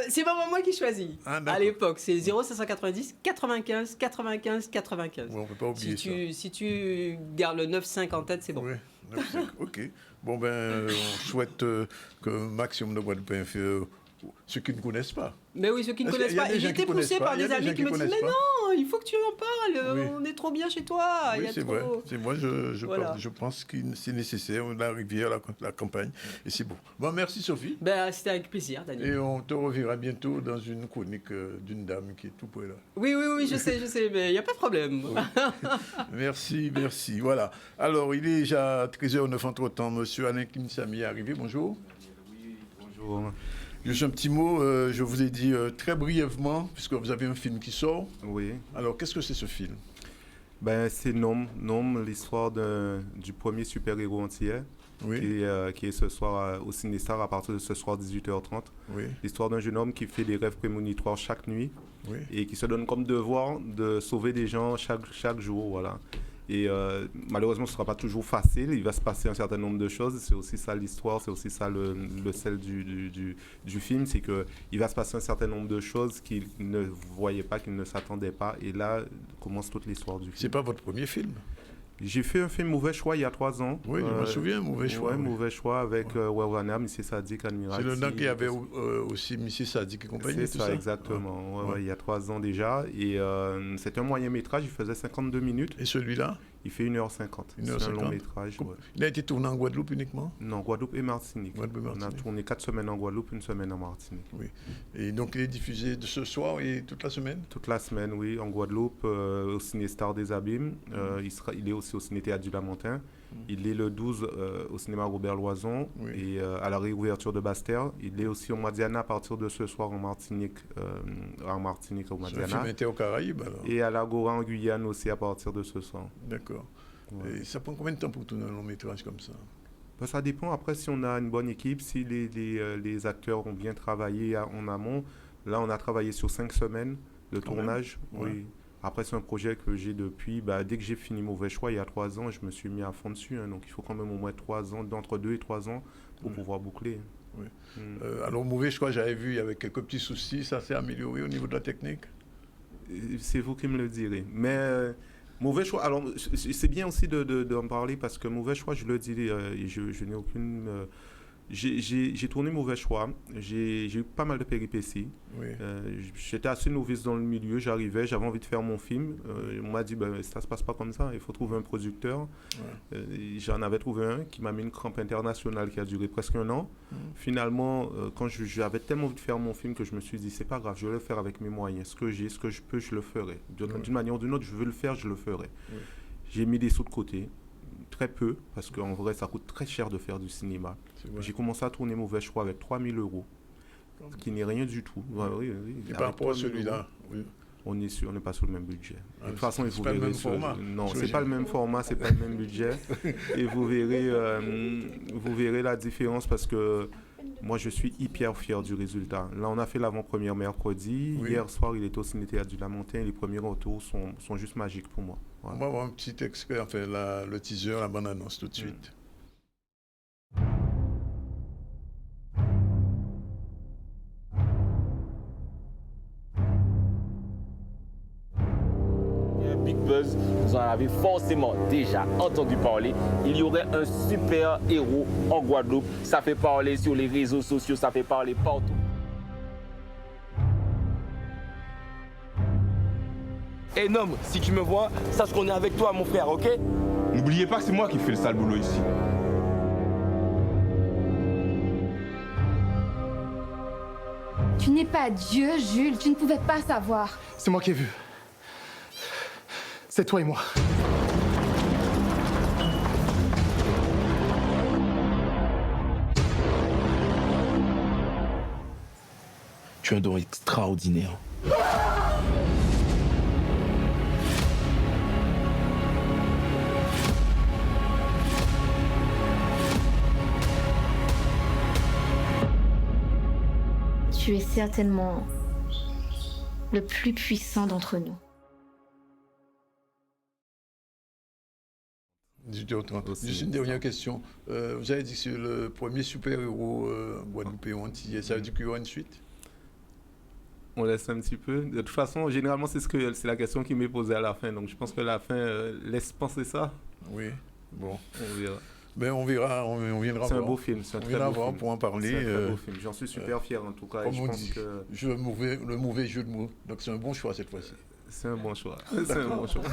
S12: C'est pas moi qui choisis. À l'époque, c'est 0590 95 95 95.
S1: Oui, on peut pas oublier ça.
S12: Si tu gardes le 95 en tête, c'est bon.
S1: Oui, 95. OK. Bon, on souhaite que maximum de Guadeloupéens ceux qui ne connaissent pas.
S12: Mais oui, ceux qui ne connaissent pas. Et j'ai été poussé par des amis qui me disent, mais non, il faut que tu en parles, on est trop bien chez toi.
S1: Oui, c'est vrai. Moi, je pense que c'est nécessaire, la rivière, la campagne, et c'est beau. Bon, merci Sophie.
S12: C'était avec plaisir, Daniel.
S1: Et on te reverra bientôt dans une chronique d'une dame qui est tout près là.
S12: Oui, je sais, mais il n'y a pas de problème.
S1: Oui. Merci. Voilà. Alors, il est déjà 13h09 entre-temps. Monsieur Alain Kinsami est arrivé. Bonjour.
S14: Oui, bonjour.
S1: Juste un petit mot, je vous ai dit très brièvement, puisque vous avez un film qui sort.
S14: Oui.
S1: Alors, qu'est-ce que c'est ce film?
S14: C'est Nome, l'histoire du premier super-héros antillais, qui est ce soir au Ciné-Star à partir de ce soir 18h30. Oui. L'histoire d'un jeune homme qui fait des rêves prémonitoires chaque nuit et qui se donne comme devoir de sauver des gens chaque jour. Voilà. Et malheureusement, ce ne sera pas toujours facile. Il va se passer un certain nombre de choses. C'est aussi ça l'histoire, c'est aussi ça le sel du film. C'est qu'il va se passer un certain nombre de choses qu'il ne voyait pas, qu'il ne s'attendait pas. Et là commence toute l'histoire du film.
S1: C'est pas votre premier film?
S14: J'ai fait un film Mauvais Choix il y a 3 ans.
S1: Oui, je me souviens, Mauvais Choix.
S14: Oui, Mauvais Choix avec Werwana, M. Sadik, Admiral.
S1: C'est le nom qui avait aussi M. Sadik et compagnie.
S14: C'est ça, exactement. Il y a 3 ans déjà. Et c'est un moyen métrage, il faisait 52 minutes.
S1: Et celui-là? Il
S14: fait 1h50. C'est un long métrage.
S1: Il a été tourné en Guadeloupe uniquement?
S14: Non, Guadeloupe et Martinique. On a tourné 4 semaines en Guadeloupe, 1 semaine en Martinique.
S1: Oui. Et donc il est diffusé de ce soir et toute la semaine?
S14: Toute la semaine, oui. En Guadeloupe, au Ciné-Star des Abîmes. Il est aussi au Ciné-Théâtre du Lamentin. Il est le 12 au cinéma Robert Loison et à la réouverture de Basse-Terre. Il est aussi au Madiana à partir de ce soir en Martinique au Madiana.
S1: C'est un film inter-Caraïbes alors.
S14: Et à l'Agora en Guyane aussi à partir de ce soir.
S1: D'accord. Et ça prend combien de temps pour tourner un long métrage comme ça?
S14: Ça dépend. Après, si on a une bonne équipe, si les acteurs ont bien travaillé en amont. Là, on a travaillé sur 5 semaines de tournage. Oui. Après, c'est un projet que j'ai depuis, dès que j'ai fini Mauvais Choix, il y a 3 ans, je me suis mis à fond dessus. Donc, il faut quand même au moins 3 ans, entre 2 et 3 ans, pour pouvoir boucler.
S1: Oui. Alors, Mauvais Choix, j'avais vu, il y avait quelques petits soucis. Ça s'est amélioré au niveau de la technique?
S14: C'est vous qui me le direz. Mais Mauvais Choix, alors, c'est bien aussi d'en parler parce que Mauvais Choix, je le dis, je n'ai aucune... J'ai tourné Mauvais Choix, j'ai eu pas mal de péripéties. Oui. J'étais assez novice dans le milieu, j'arrivais, j'avais envie de faire mon film. On m'a dit, ça se passe pas comme ça, il faut trouver un producteur. J'en avais trouvé un qui m'a mis une crampe internationale qui a duré presque 1 an. Finalement, quand j'avais tellement envie de faire mon film que je me suis dit, c'est pas grave, je vais le faire avec mes moyens. Ce que j'ai, ce que je peux, je le ferai. D'une manière ou d'une autre, je veux le faire, je le ferai. J'ai mis des sous de côté. Très peu, parce qu'en vrai, ça coûte très cher de faire du cinéma. J'ai commencé à tourner Mauvais Choix avec 3 000 €, ce qui n'est rien du tout.
S1: Et par rapport à celui-là,
S14: on n'est pas sur le même budget. De toute façon,
S1: vous verrez...
S14: Non, c'est pas le même format, c'est pas le même budget. Et vous verrez la différence parce que moi, je suis hyper fier du résultat. Là, on a fait l'avant-première mercredi. Hier soir, il était au Ciné-Théâtre du Lamentin. Les premiers retours sont juste magiques pour moi. Voilà.
S1: On va voir un petit extrait, le teaser, la bande-annonce tout de suite.
S15: Big Buzz, vous en avez forcément déjà entendu parler. Il y aurait un super héros en Guadeloupe. Ça fait parler sur les réseaux sociaux, ça fait parler partout. Hey Nom, si tu me vois, sache qu'on est avec toi, mon frère, ok?
S16: N'oubliez pas que c'est moi qui fais le sale boulot ici.
S17: Tu n'es pas Dieu, Jules, tu ne pouvais pas savoir.
S18: C'est moi qui ai vu. C'est toi et moi.
S15: Tu as un don extraordinaire.
S17: Tu es certainement le plus puissant d'entre nous.
S1: 18h30. Juste une dernière question. Vous avez dit que c'est le premier super-héros guadeloupéen antillais. Ça veut dire qu'il y aura une suite?
S14: On laisse un petit peu. De toute façon, généralement, c'est la question qui m'est posée à la fin. Donc, je pense que la fin laisse penser ça.
S1: Oui, bon.
S14: On verra.
S1: Ben, on verra, on viendra voir.
S14: C'est un beau film, c'est un très beau film.
S1: Pour en parler.
S14: C'est un très beau film. J'en suis super fier en tout cas.
S1: Comme on dit, le mauvais jeu de mots. Donc c'est un bon choix cette fois-ci.
S14: C'est un bon choix. C'est un bon choix.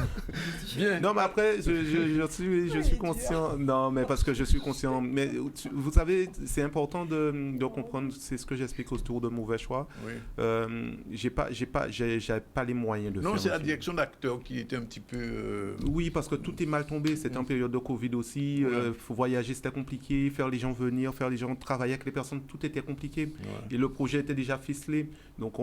S1: Bien.
S14: Non, mais après, je suis conscient. Non, mais parce que je suis conscient. Mais vous savez, c'est important de comprendre. C'est ce que j'explique autour de Mauvais Choix. Oui. J'avais pas les moyens de faire.
S1: Non, c'est la direction d'acteur qui était un petit peu.
S14: Oui, parce que tout est mal tombé. C'était en période de Covid aussi. Faut voyager, c'était compliqué. Faire les gens venir, faire les gens travailler avec les personnes, tout était compliqué. Ouais. Et le projet était déjà ficelé. Donc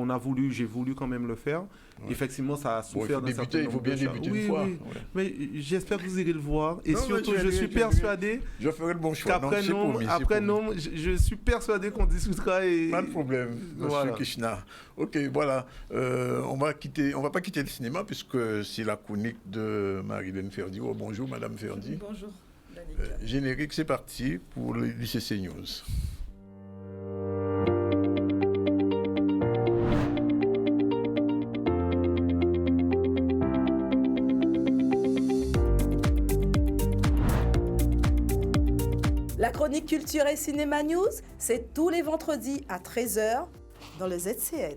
S14: j'ai voulu quand même le faire. effectivement, ça a souffert d'un certain nombre de choses.
S1: Il faut bien débuter une fois.
S14: Oui. Mais j'espère que vous irez le voir. Et surtout, je suis persuadé
S1: je ferai le bon choix.
S14: Qu'après non, je suis persuadé qu'on discutera.
S1: Pas de problème, Monsieur Kishna. Ok, voilà. On va pas quitter le cinéma puisque c'est la chronique de Marilyn Ferdi. Oh, bonjour, Madame Ferdi.
S18: Bonjour.
S1: Générique, c'est parti pour le l'ICC News.
S18: La chronique Culture et Cinéma News, c'est tous les vendredis à 13h dans le ZCL.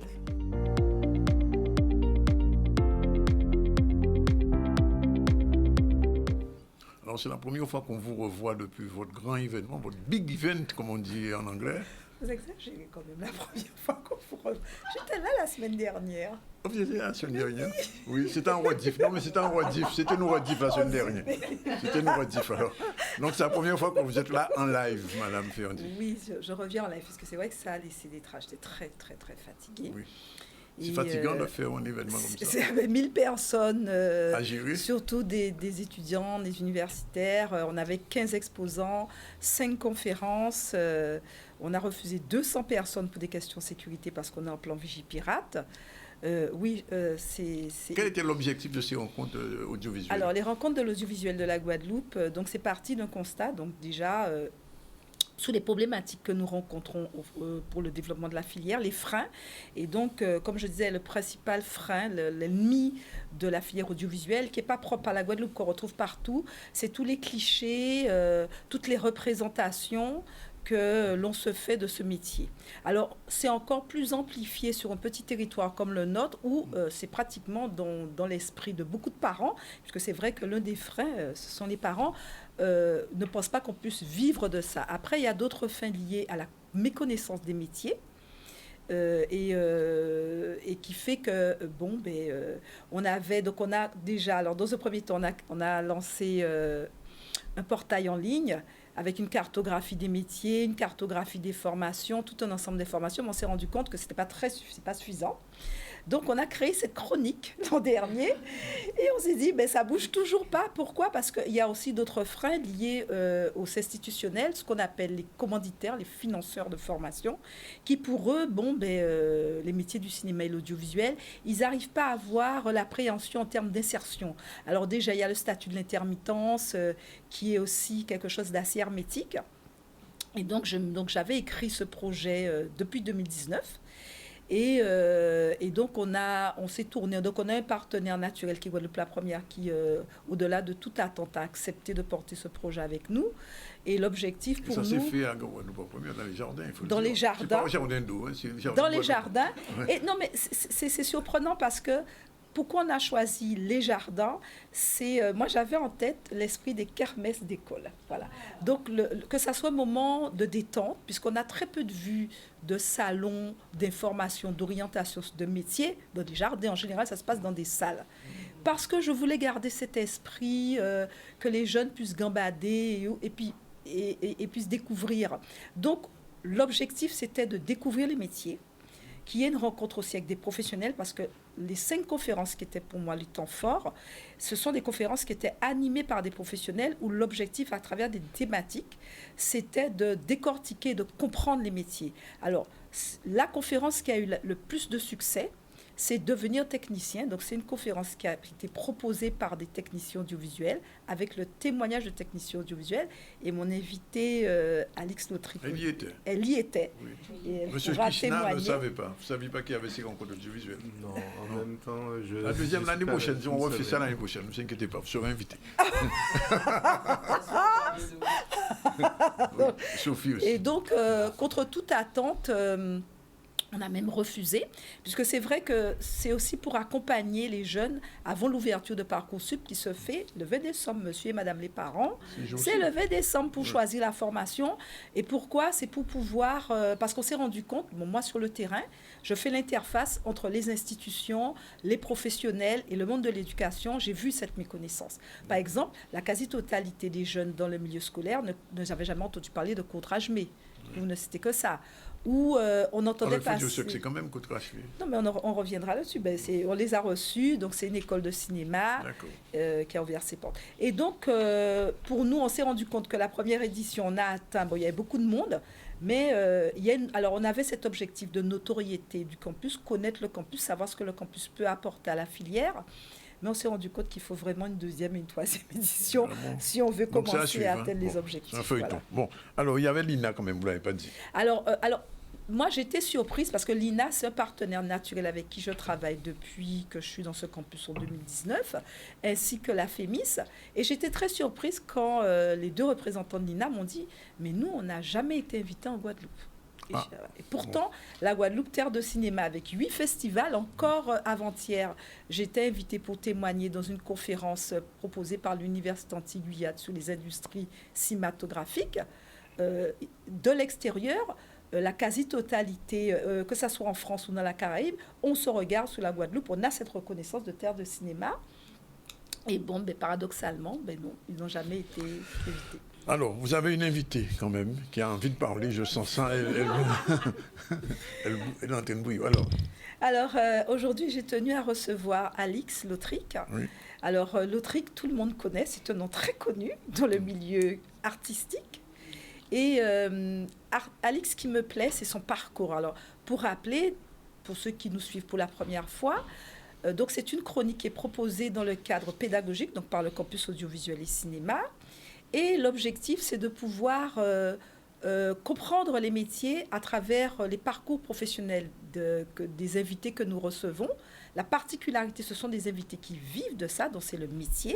S1: Alors, c'est la première fois qu'on vous revoit depuis votre grand événement, votre big event, comme on dit en anglais.
S18: Vous exagérez quand même, la première fois qu'on vous revoit. J'étais là la semaine dernière.
S1: Vous étiez là la semaine dernière? Oui, c'était un rediff. Non, mais c'était un rediff. C'était nous rediff la semaine dernière. C'était nous rediff, alors. Donc, c'est la première fois que vous êtes là en live, Madame Ferdi.
S18: Oui, je reviens en live, parce que c'est vrai que ça a laissé des traces. J'étais très, très, très fatiguée.
S1: Oui. C'est fatigant de faire un événement comme ça.
S18: C'est avec 1000 personnes,
S1: à gérer.
S18: Surtout des étudiants, des universitaires. On avait 15 exposants, 5 conférences. On a refusé 200 personnes pour des questions de sécurité parce qu'on est en plan Vigipirate.
S1: Quel était l'objectif de ces rencontres audiovisuelles?
S18: Alors, les rencontres de l'audiovisuel de la Guadeloupe, donc c'est parti d'un constat. Donc déjà, sous les problématiques que nous rencontrons pour le développement de la filière, les freins. Et donc, comme je disais, le principal frein, l'ennemi de la filière audiovisuelle, qui n'est pas propre à la Guadeloupe, qu'on retrouve partout, c'est tous les clichés, toutes les représentations que l'on se fait de ce métier. Alors, c'est encore plus amplifié sur un petit territoire comme le nôtre, où c'est pratiquement dans l'esprit de beaucoup de parents, puisque c'est vrai que l'un des freins, ce sont les parents, ne pensent pas qu'on puisse vivre de ça. Après, il y a d'autres freins liés à la méconnaissance des métiers, et qui fait que, on a déjà, alors dans un premier temps, on a lancé un portail en ligne, avec une cartographie des métiers, une cartographie des formations, tout un ensemble des formations, mais on s'est rendu compte que ce n'était pas suffisant. Donc, on a créé cette chronique l'an dernier et on s'est dit, ça ne bouge toujours pas. Pourquoi? Parce qu'il y a aussi d'autres freins liés aux institutionnels, ce qu'on appelle les commanditaires, les financeurs de formation, qui pour eux, les métiers du cinéma et l'audiovisuel, ils n'arrivent pas à avoir l'appréhension en termes d'insertion. Alors déjà, il y a le statut de l'intermittence, qui est aussi quelque chose d'assez hermétique. Et donc, j'avais écrit ce projet depuis 2019. Et donc, on s'est tourné. Donc, on a un partenaire naturel qui est Guadeloupe la Première, qui, au-delà de toute attente, a accepté de porter ce projet avec nous. Et l'objectif pour nous...
S1: Ça s'est fait à Guadeloupe la Première, dans les jardins, il faut
S18: dans
S1: le dire.
S18: Les jardins.
S1: C'est pas au jardin d'eau, c'est le jardin
S18: dans les
S1: Guadeloupe.
S18: Jardins.
S1: Ouais.
S18: Et, non, mais c'est surprenant parce que pourquoi on a choisi les jardins? C'est moi, j'avais en tête l'esprit des kermesses d'école. Voilà. Donc, que ça soit un moment de détente, puisqu'on a très peu de vues de salons d'information, d'orientation de métiers. Dans des jardins, en général, ça se passe dans des salles. Parce que je voulais garder cet esprit, que les jeunes puissent gambader et puissent découvrir. Donc, l'objectif, c'était de découvrir les métiers, qu'il y ait une rencontre aussi avec des professionnels, parce que les 5 conférences qui étaient pour moi les temps forts, ce sont des conférences qui étaient animées par des professionnels où l'objectif, à travers des thématiques, c'était de décortiquer, de comprendre les métiers. Alors, la conférence qui a eu le plus de succès, c'est devenir technicien. Donc, c'est une conférence qui a été proposée par des techniciens audiovisuels avec le témoignage de techniciens audiovisuels. Et mon invité, Alix Lautric, elle y était.
S1: Oui.
S18: Et elle
S1: Monsieur Kishna ne savait pas. Vous ne saviez pas qu'il y avait ces rencontres audiovisuelles?
S14: Non, en même temps,
S1: La deuxième, l'année prochaine, on refait ça l'année prochaine. Ne vous inquiétez pas, vous serez invité. Sophie aussi.
S18: Et donc, contre toute attente... on a même refusé, puisque c'est vrai que c'est aussi pour accompagner les jeunes avant l'ouverture de Parcoursup qui se fait le 20 décembre, monsieur et madame les parents. C'est le 20 décembre pour choisir la formation. Et pourquoi? C'est pour pouvoir... parce qu'on s'est rendu compte, moi sur le terrain, je fais l'interface entre les institutions, les professionnels et le monde de l'éducation. J'ai vu cette méconnaissance. Par exemple, la quasi-totalité des jeunes dans le milieu scolaire n'avaient jamais entendu parler de contrat JME. pour ne citer que ça. Où on entendait passer...
S1: c'est quand même Côte-Racheville.
S18: Non, mais on reviendra là-dessus. On les a reçus, donc c'est une école de cinéma qui a ouvert ses portes. Et donc, pour nous, on s'est rendu compte que la première édition, on a atteint... il y avait beaucoup de monde, mais alors on avait cet objectif de notoriété du campus, connaître le campus, savoir ce que le campus peut apporter à la filière. Mais on s'est rendu compte qu'il faut vraiment une deuxième et une troisième édition si on veut commencer à atteindre les objectifs.
S1: C'est un feuilleton. Voilà. Bon, alors il y avait l'INA quand même, vous ne l'avez pas dit.
S18: Alors, moi, j'étais surprise parce que l'INA, c'est un partenaire naturel avec qui je travaille depuis que je suis dans ce campus en 2019, ainsi que la FEMIS. Et j'étais très surprise quand les deux représentants de l'INA m'ont dit « Mais nous, on n'a jamais été invités en Guadeloupe. » Et pourtant, la Guadeloupe, terre de cinéma, avec 8 festivals, encore avant-hier, j'étais invitée pour témoigner dans une conférence proposée par l'Université Antilles-Guyane sur les industries cinématographiques. De l'extérieur, la quasi-totalité, que ce soit en France ou dans la Caraïbe, on se regarde sur la Guadeloupe, on a cette reconnaissance de terre de cinéma. Et bon, paradoxalement, non, ils n'ont jamais été invités.
S1: Alors, vous avez une invitée quand même qui a envie de parler, je sens ça, elle est en train de bouillir.
S18: Alors, aujourd'hui, j'ai tenu à recevoir Alix Lautric. Oui. Alors, Lautric, tout le monde connaît, c'est un nom très connu dans le milieu artistique. Et Alix, ce qui me plaît, c'est son parcours. Alors, pour rappeler, pour ceux qui nous suivent pour la première fois, donc c'est une chronique qui est proposée dans le cadre pédagogique, donc par le campus audiovisuel et cinéma. Et l'objectif, c'est de pouvoir comprendre les métiers à travers les parcours professionnels des invités que nous recevons. La particularité, ce sont des invités qui vivent de ça, donc c'est le métier.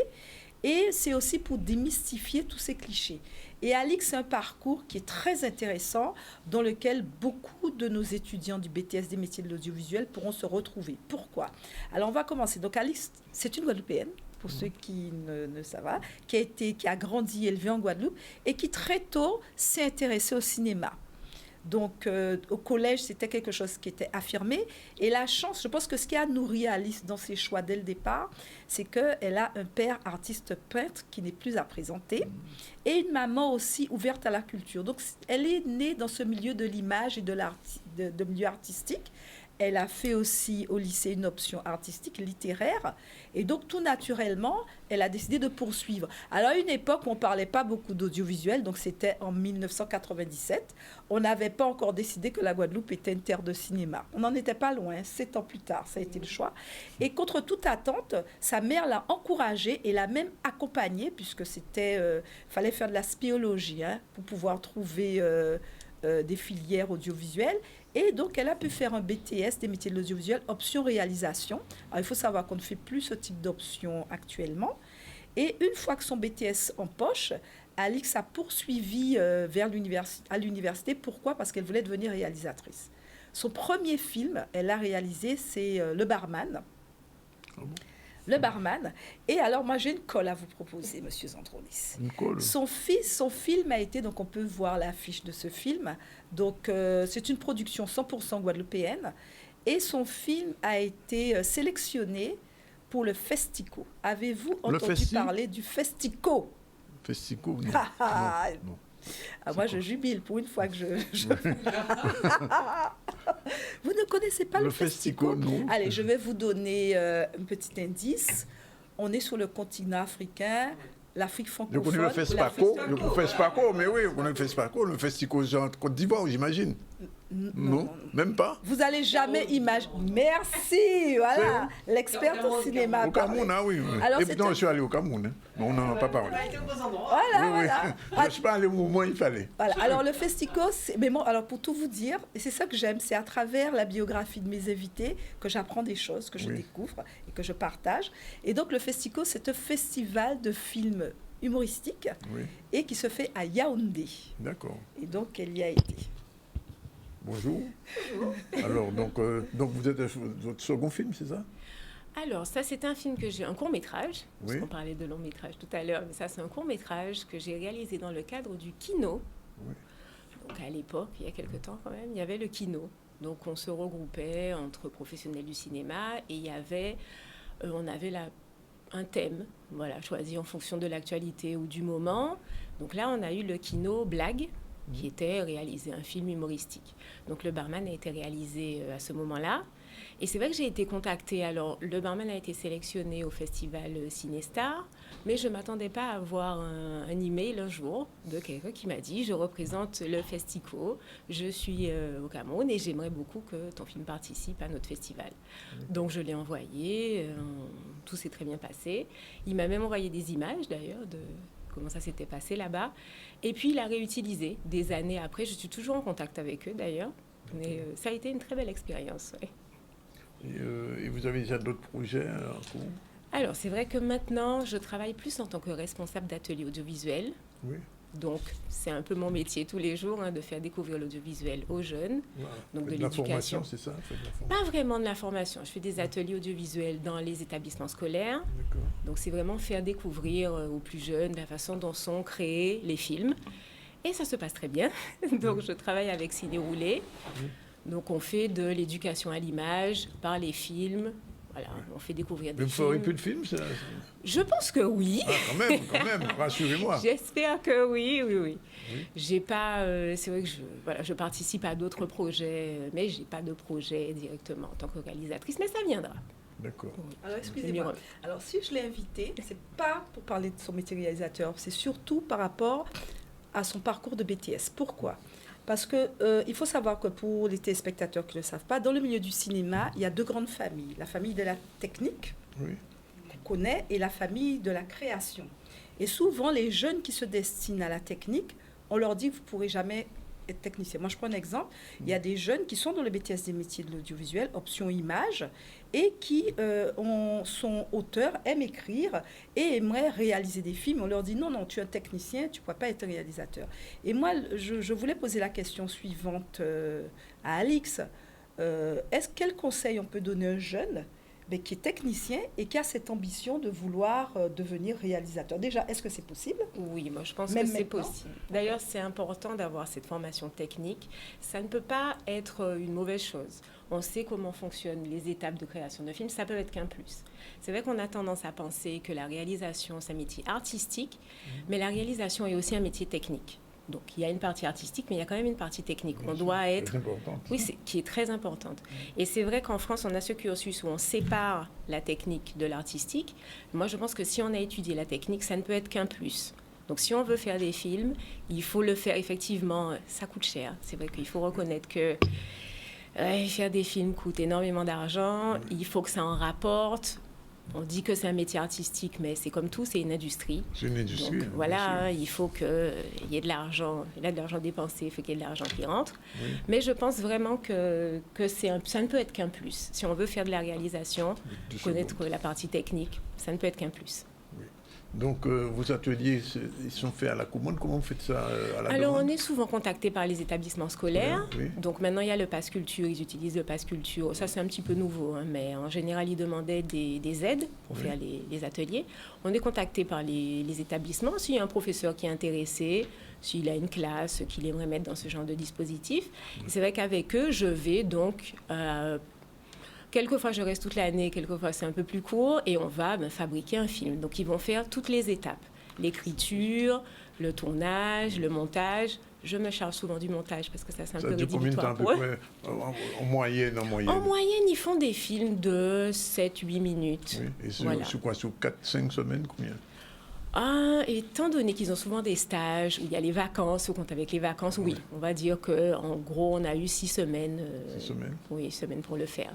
S18: Et c'est aussi pour démystifier tous ces clichés. Et Alix, c'est un parcours qui est très intéressant, dans lequel beaucoup de nos étudiants du BTS des métiers de l'audiovisuel pourront se retrouver. Pourquoi? Alors, on va commencer. Donc, Alix, c'est une Guadeloupéenne, pour ceux qui ne savent pas, qui a grandi, élevé en Guadeloupe, et qui très tôt s'est intéressée au cinéma. Donc, au collège, c'était quelque chose qui était affirmé. Et la chance, je pense que ce qui a nourri Alice dans ses choix dès le départ, c'est qu'elle a un père artiste peintre qui n'est plus à présenter et une maman aussi ouverte à la culture. Donc, elle est née dans ce milieu de l'image et de milieu artistique. Elle a fait aussi au lycée une option artistique, littéraire. Et donc, tout naturellement, elle a décidé de poursuivre. Alors, à une époque où on ne parlait pas beaucoup d'audiovisuel, donc c'était en 1997, on n'avait pas encore décidé que la Guadeloupe était une terre de cinéma. On n'en était pas loin, 7 ans plus tard, ça a été le choix. Et contre toute attente, sa mère l'a encouragée et l'a même accompagnée, puisque fallait faire de la spéologie pour pouvoir trouver des filières audiovisuelles. Et donc, elle a pu faire un BTS des métiers de l'audiovisuel, option réalisation. Alors, il faut savoir qu'on ne fait plus ce type d'option actuellement. Et une fois que son BTS en poche, Alix a poursuivi à l'université. Pourquoi? Parce qu'elle voulait devenir réalisatrice. Son premier film, elle a réalisé, c'est Le Barman. Ah bon? Le Barman. Et alors, moi, j'ai une colle à vous proposer, Monsieur Zandronis.
S1: Une colle.
S18: Son film a été, donc on peut voir l'affiche de ce film. Donc, c'est une production 100% guadeloupéenne. Et son film a été sélectionné pour le Festico. Avez-vous entendu parler du Festico?
S1: Festico, non. Non.
S18: Ah, moi, je jubile pour une fois que je... Vous ne connaissez pas le Festico?
S1: Non.
S18: Allez, je vais vous donner un petit indice. On est sur le continent africain, l'Afrique francophone.
S1: Je connais le Festico, mais oui, on connaît le Festico. Le Festico, c'est en Côte d'Ivoire, j'imagine. Non, même pas.
S18: Vous n'allez jamais imaginer. Merci, voilà, l'expert au cinéma.
S1: Au Cameroun, ah oui. Alors, et pourtant, je suis allé au Cameroun, mais on n'en a pas parlé.
S18: Voilà.
S1: Je ne suis pas allé au moment où il fallait.
S18: Voilà. Alors, le Festico, mais bon, alors pour tout vous dire, et c'est ça que j'aime, c'est à travers la biographie de mes invités que j'apprends des choses, que je découvre et que je partage. Et donc, le Festico, c'est un festival de films humoristiques et qui se fait à Yaoundé.
S1: D'accord.
S18: Et donc, elle y a été.
S1: Bonjour. Alors, donc vous êtes votre second film, c'est ça?
S19: Alors, ça, c'est un film que j'ai, un court-métrage, parce qu'on parlait de long-métrage tout à l'heure, mais ça, c'est un court-métrage que j'ai réalisé dans le cadre du Kino. Oui. Donc, à l'époque, il y a quelque temps quand même, il y avait le Kino. Donc, on se regroupait entre professionnels du cinéma et il y avait, on avait un thème, voilà, choisi en fonction de l'actualité ou du moment. Donc là, on a eu le Kino Blague. qui était réaliser un film humoristique. Donc le barman a été réalisé à ce moment-là. Et c'est vrai que j'ai été contactée. Alors, le barman a été sélectionné au festival Cinestar, mais je ne m'attendais pas à avoir un email un jour de quelqu'un qui m'a dit « Je représente le Festico, je suis au Cameroun et j'aimerais beaucoup que ton film participe à notre festival. » Donc, je l'ai envoyé, tout s'est très bien passé. Il m'a même envoyé des images, d'ailleurs, de comment ça s'était passé là-bas. Et puis, il a réutilisé des années après. Je suis toujours en contact avec eux, d'ailleurs. Mais ça a été une très belle expérience, ouais.
S1: Et vous avez déjà d'autres projets en cours?
S19: Alors, c'est vrai que maintenant, je travaille plus en tant que responsable d'atelier audiovisuel.
S1: Oui.
S19: Donc, c'est un peu mon métier tous les jours, de faire découvrir l'audiovisuel aux jeunes.
S1: Voilà.
S19: Donc, de
S1: la
S19: l'éducation.
S1: formation, c'est ça?
S19: Pas vraiment de la formation. Je fais des ateliers audiovisuels dans les établissements scolaires. Donc, c'est vraiment faire découvrir aux plus jeunes la façon dont sont créés les films. Et ça se passe très bien. Donc, je travaille avec Ciné Roulé. Donc, on fait de l'éducation à l'image par les films. Voilà, on fait découvrir des films.
S1: Vous ferez plus de films, ça?
S19: Je pense que oui.
S1: Ah, quand même, rassurez-moi.
S19: J'espère que oui. J'ai pas... c'est vrai que je participe à d'autres projets, mais j'ai pas de projet directement en tant que réalisatrice, mais ça viendra.
S1: D'accord.
S19: Oui.
S18: Alors, excusez-moi. Alors, si je l'ai invité, c'est pas pour parler de son métier réalisateur, c'est surtout par rapport à son parcours de BTS. Pourquoi ? Parce qu'il faut savoir que pour les téléspectateurs qui ne le savent pas, dans le milieu du cinéma, il y a deux grandes familles. La famille de la technique, qu'on connaît, et la famille de la création. Et souvent, les jeunes qui se destinent à la technique, on leur dit, vous ne pourrez jamais être technicien. Moi, je prends un exemple. Il y a des jeunes qui sont dans le BTS des métiers de l'audiovisuel, option image, et qui sont auteurs, aiment écrire et aimeraient réaliser des films. On leur dit non, tu es un technicien, tu ne pourras pas être réalisateur. Et moi, je voulais poser la question suivante à Alix. Quel conseil on peut donner à un jeune qui est technicien et qui a cette ambition de vouloir devenir réalisateur? Déjà, est-ce que c'est possible?
S19: Oui, moi je pense que c'est possible. D'ailleurs, c'est important d'avoir cette formation technique. Ça ne peut pas être une mauvaise chose. On sait comment fonctionnent les étapes de création de film, ça peut être qu'un plus. C'est vrai qu'on a tendance à penser que la réalisation, c'est un métier artistique, mais la réalisation est aussi un métier technique. Donc, il y a une partie artistique, mais il y a quand même une partie technique. On doit être... Oui, qui est très importante. Et c'est vrai qu'en France, on a ce cursus où on sépare la technique de l'artistique. Moi, je pense que si on a étudié la technique, ça ne peut être qu'un plus. Donc, si on veut faire des films, il faut le faire effectivement. Ça coûte cher. C'est vrai qu'il faut reconnaître que faire des films coûte énormément d'argent. Il faut que ça en rapporte. On dit que c'est un métier artistique, mais c'est comme tout, c'est une industrie.
S1: C'est une industrie.
S19: Donc, voilà, il faut qu'il y ait de l'argent. Il y a de l'argent dépensé, il faut qu'il y ait de l'argent qui rentre. Oui. Mais je pense vraiment que ça ne peut être qu'un plus. Si on veut faire de la réalisation, connaître la partie technique, ça ne peut être qu'un plus.
S1: Oui. Donc, vos ateliers, ils sont faits à la commande. Comment vous faites ça à la
S19: Alors,
S1: demande?
S19: on est souvent contacté par les établissements scolaires. Oui. Donc, maintenant, il y a le Pass Culture. Ils utilisent le Pass Culture. Ça, c'est un petit peu nouveau. Mais en général, ils demandaient des aides pour faire les ateliers. On est contacté par les établissements. S'il y a un professeur qui est intéressé, s'il a une classe qu'il aimerait mettre dans ce genre de dispositif. Et c'est vrai qu'avec eux, je vais donc... quelquefois, je reste toute l'année, quelquefois, c'est un peu plus court, et on va fabriquer un film. Donc, ils vont faire toutes les étapes. L'écriture, le tournage, le montage. Je me charge souvent du montage, parce que ça, c'est un peu rédhibitoire pour eux.
S1: En moyenne?
S19: En moyenne, ils font des films de 7-8 minutes.
S1: Oui. Et sur quoi? Sur 4-5 semaines, combien?
S19: Étant donné qu'ils ont souvent des stages où il y a les vacances, ou compte avec les vacances, oui. On va dire qu'en gros, on a eu 6 semaines.
S1: 6 semaines?
S19: Oui, 6 semaines pour le faire.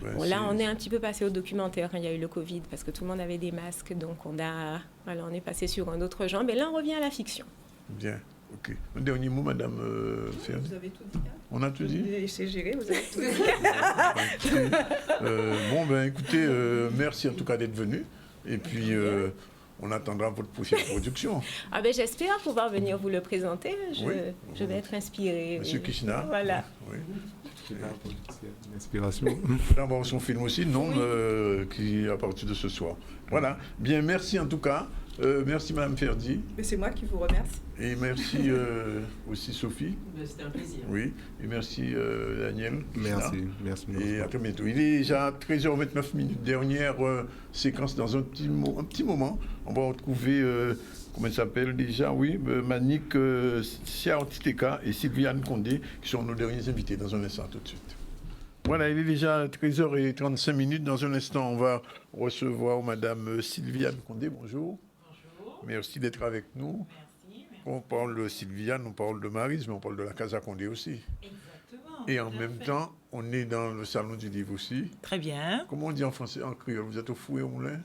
S1: Bon,
S19: là, on est un petit peu passé au documentaire quand il y a eu le Covid, parce que tout le monde avait des masques, donc on est passé sur un autre genre. Mais là, on revient à la fiction.
S1: Bien, ok. Un dernier mot, Madame Ferdi.
S18: Vous avez tout dit.
S1: On a tout dit?
S18: C'est géré, vous avez tout dit.
S1: Écoutez, merci en tout cas d'être venu. Et puis, on attendra votre prochaine production.
S19: J'espère pouvoir venir vous le présenter. Je vais être inspirée.
S1: Monsieur Kishna.
S19: Voilà.
S1: Oui.
S14: Une inspiration.
S1: D'avoir son film aussi, non, qui à partir de ce soir. Voilà. Bien, merci en tout cas. Merci Madame Ferdi.
S18: Mais c'est moi qui vous remercie.
S1: Et merci aussi Sophie.
S12: C'était un plaisir.
S1: Oui. Et merci Daniel.
S14: Merci.
S1: Et à très bientôt. Il est déjà 13h29. Dernière séquence dans un petit moment. On va retrouver comment elle s'appelle déjà, oui, Manick Siaotiteka et Sylviane Condé, qui sont nos derniers invités dans un instant tout de suite. Voilà, il est déjà 13h35. Dans un instant, on va recevoir Madame Sylviane Condé. Bonjour. Bonjour. Merci d'être avec nous. Merci. On parle de Sylviane, on parle de Maryse, mais on parle de la Casa Condé aussi. Exactement. Et en même temps, on est dans le salon du livre aussi.
S20: Très bien.
S1: Comment on dit en français, en créole? Vous êtes au four et au moulin?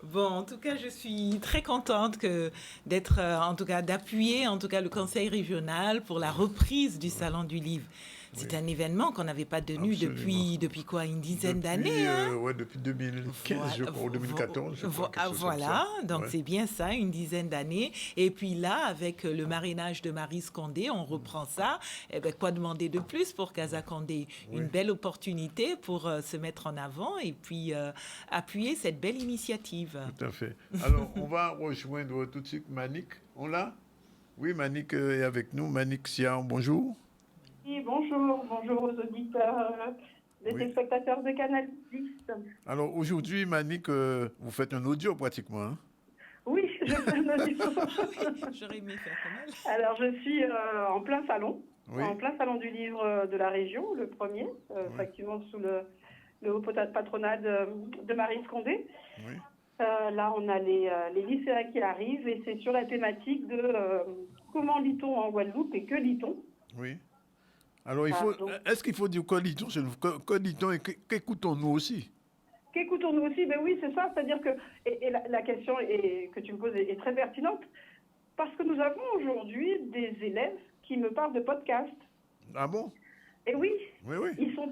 S20: Bon, en tout cas, je suis très contente d'être, en tout cas, d'appuyer, en tout cas, le conseil régional pour la reprise du salon du livre. C'est un événement qu'on n'avait pas tenu depuis quoi, une dizaine d'années,
S1: Oui, depuis 2015, je crois, ou 2014. Je crois,
S20: voilà, donc c'est bien ça, une dizaine d'années. Et puis là, avec le marrainage de Maryse Condé, on reprend ça. Eh bien, quoi demander de plus pour Casa Condé? Une belle opportunité pour se mettre en avant et puis appuyer cette belle initiative.
S1: Tout à fait. Alors, on va rejoindre tout de suite Manick. On l'a? Oui, Manick est avec nous. Manick Sia, bonjour.
S21: Oui, bonjour aux auditeurs, des téléspectateurs de Canal+.
S1: Alors aujourd'hui, Manick, vous faites un audio pratiquement. Hein?
S21: Oui, je fais un audio.
S20: J'aurais aimé faire comme elle.
S21: Alors je suis en plein salon, en plein salon du livre de la région, le premier, effectivement sous le haut patronat de Maryse Condé. Oui. Là, on a les lycéens qui arrivent et c'est sur la thématique de comment lit-on en Guadeloupe et que lit-on.
S1: Oui. Alors, est-ce qu'il faut dire que lit-on et qu'écoutons-nous aussi?
S21: Qu'écoutons-nous aussi? Ben oui, c'est ça. C'est-à-dire que la question que tu me poses est très pertinente parce que nous avons aujourd'hui des élèves qui me parlent de podcasts.
S1: Ah bon?
S21: Et oui. Ils sont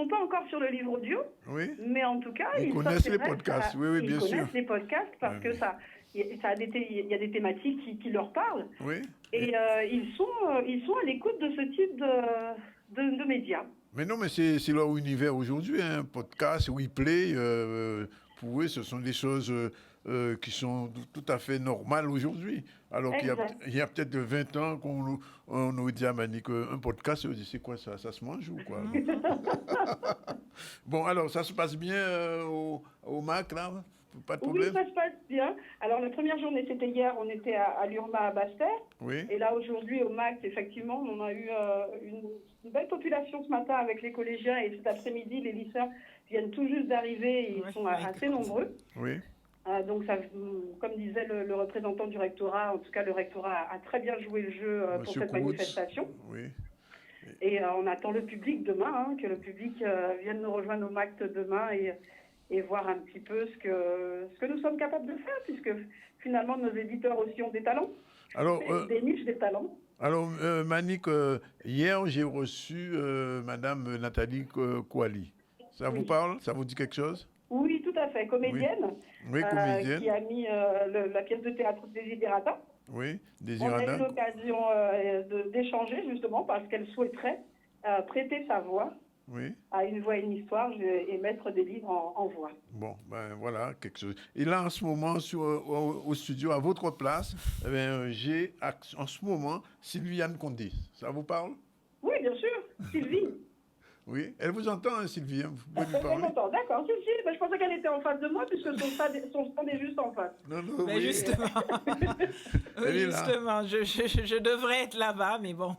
S21: pas encore sur le livre audio. Oui. Mais en tout cas,
S1: ils connaissent les podcasts. Oui, bien sûr.
S21: Ils connaissent les podcasts parce que il y a des thématiques qui leur parlent. Oui. Et ils sont à l'écoute de ce type de médias.
S1: Mais non, mais c'est leur univers aujourd'hui, hein, podcast, replay. Pour eux, ce sont des choses qui sont tout à fait normales aujourd'hui. Alors qu'il y a peut-être 20 ans qu'on aurait dit à Manick un podcast, on dit c'est quoi ça? Ça se mange ou quoi? Bon, alors ça se passe bien au MAC là? Pas de problème?
S21: Oui, ça se passe bien. Alors, la première journée, c'était hier, on était à l'Urma à Basse-Terre. Oui. Et là, aujourd'hui, au MAC, effectivement, on a eu une belle population ce matin avec les collégiens. Et cet après-midi, les lycéens viennent tout juste d'arriver et ils sont assez nombreux. Oui. Donc, ça, comme disait le représentant du rectorat, en tout cas, le rectorat a très bien joué le jeu pour cette manifestation. Oui. Et on attend le public demain, que le public vienne nous rejoindre au MAC demain et voir un petit peu ce que nous sommes capables de faire, puisque finalement nos éditeurs aussi ont des talents, des niches, des talents.
S1: Alors, Manick, hier j'ai reçu Madame Nathalie Kouali. Ça vous parle? Ça vous dit quelque chose?
S21: Oui, tout à fait, comédienne, comédienne. Qui a mis la pièce de théâtre Desiderata.
S1: Oui, Desiderata.
S21: On a eu l'occasion d'échanger justement parce qu'elle souhaiterait prêter sa voix. Oui. À une voix et une histoire et mettre des livres en voix. Bon,
S1: ben voilà, quelque chose. Et là, en ce moment, au studio, à votre place, j'ai en ce moment Sylviane Condé. Ça vous parle?
S21: Oui, bien sûr, Sylvie.
S1: Oui, elle vous entend, hein, Sylvie, hein, vous pouvez lui parler.
S21: Elle m'entend, d'accord. Sylvie, ben, je pensais qu'elle était en face de moi puisque son stand est juste en face.
S1: Non,
S20: mais oui. Justement, oui, justement, je devrais être là-bas, mais bon.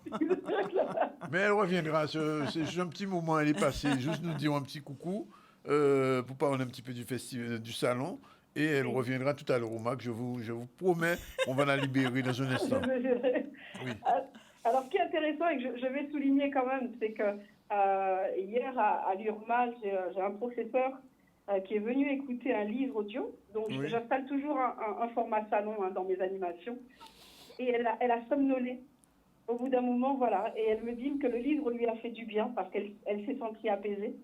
S1: Mais elle reviendra, c'est juste un petit moment, elle est passée, juste nous dire un petit coucou pour parler un petit peu du festival, du salon. Et elle reviendra tout à l'heure au MAC, je vous promets, on va la libérer dans un instant.
S21: Oui. Alors, ce qui est intéressant et que je vais souligner quand même, c'est que hier à l'Urma, j'ai un professeur qui est venu écouter un livre audio. Donc, j'installe toujours un format salon dans mes animations. Et elle a somnolé. Au bout d'un moment, voilà. Et elle me dit que le livre lui a fait du bien parce qu'elle s'est sentie apaisée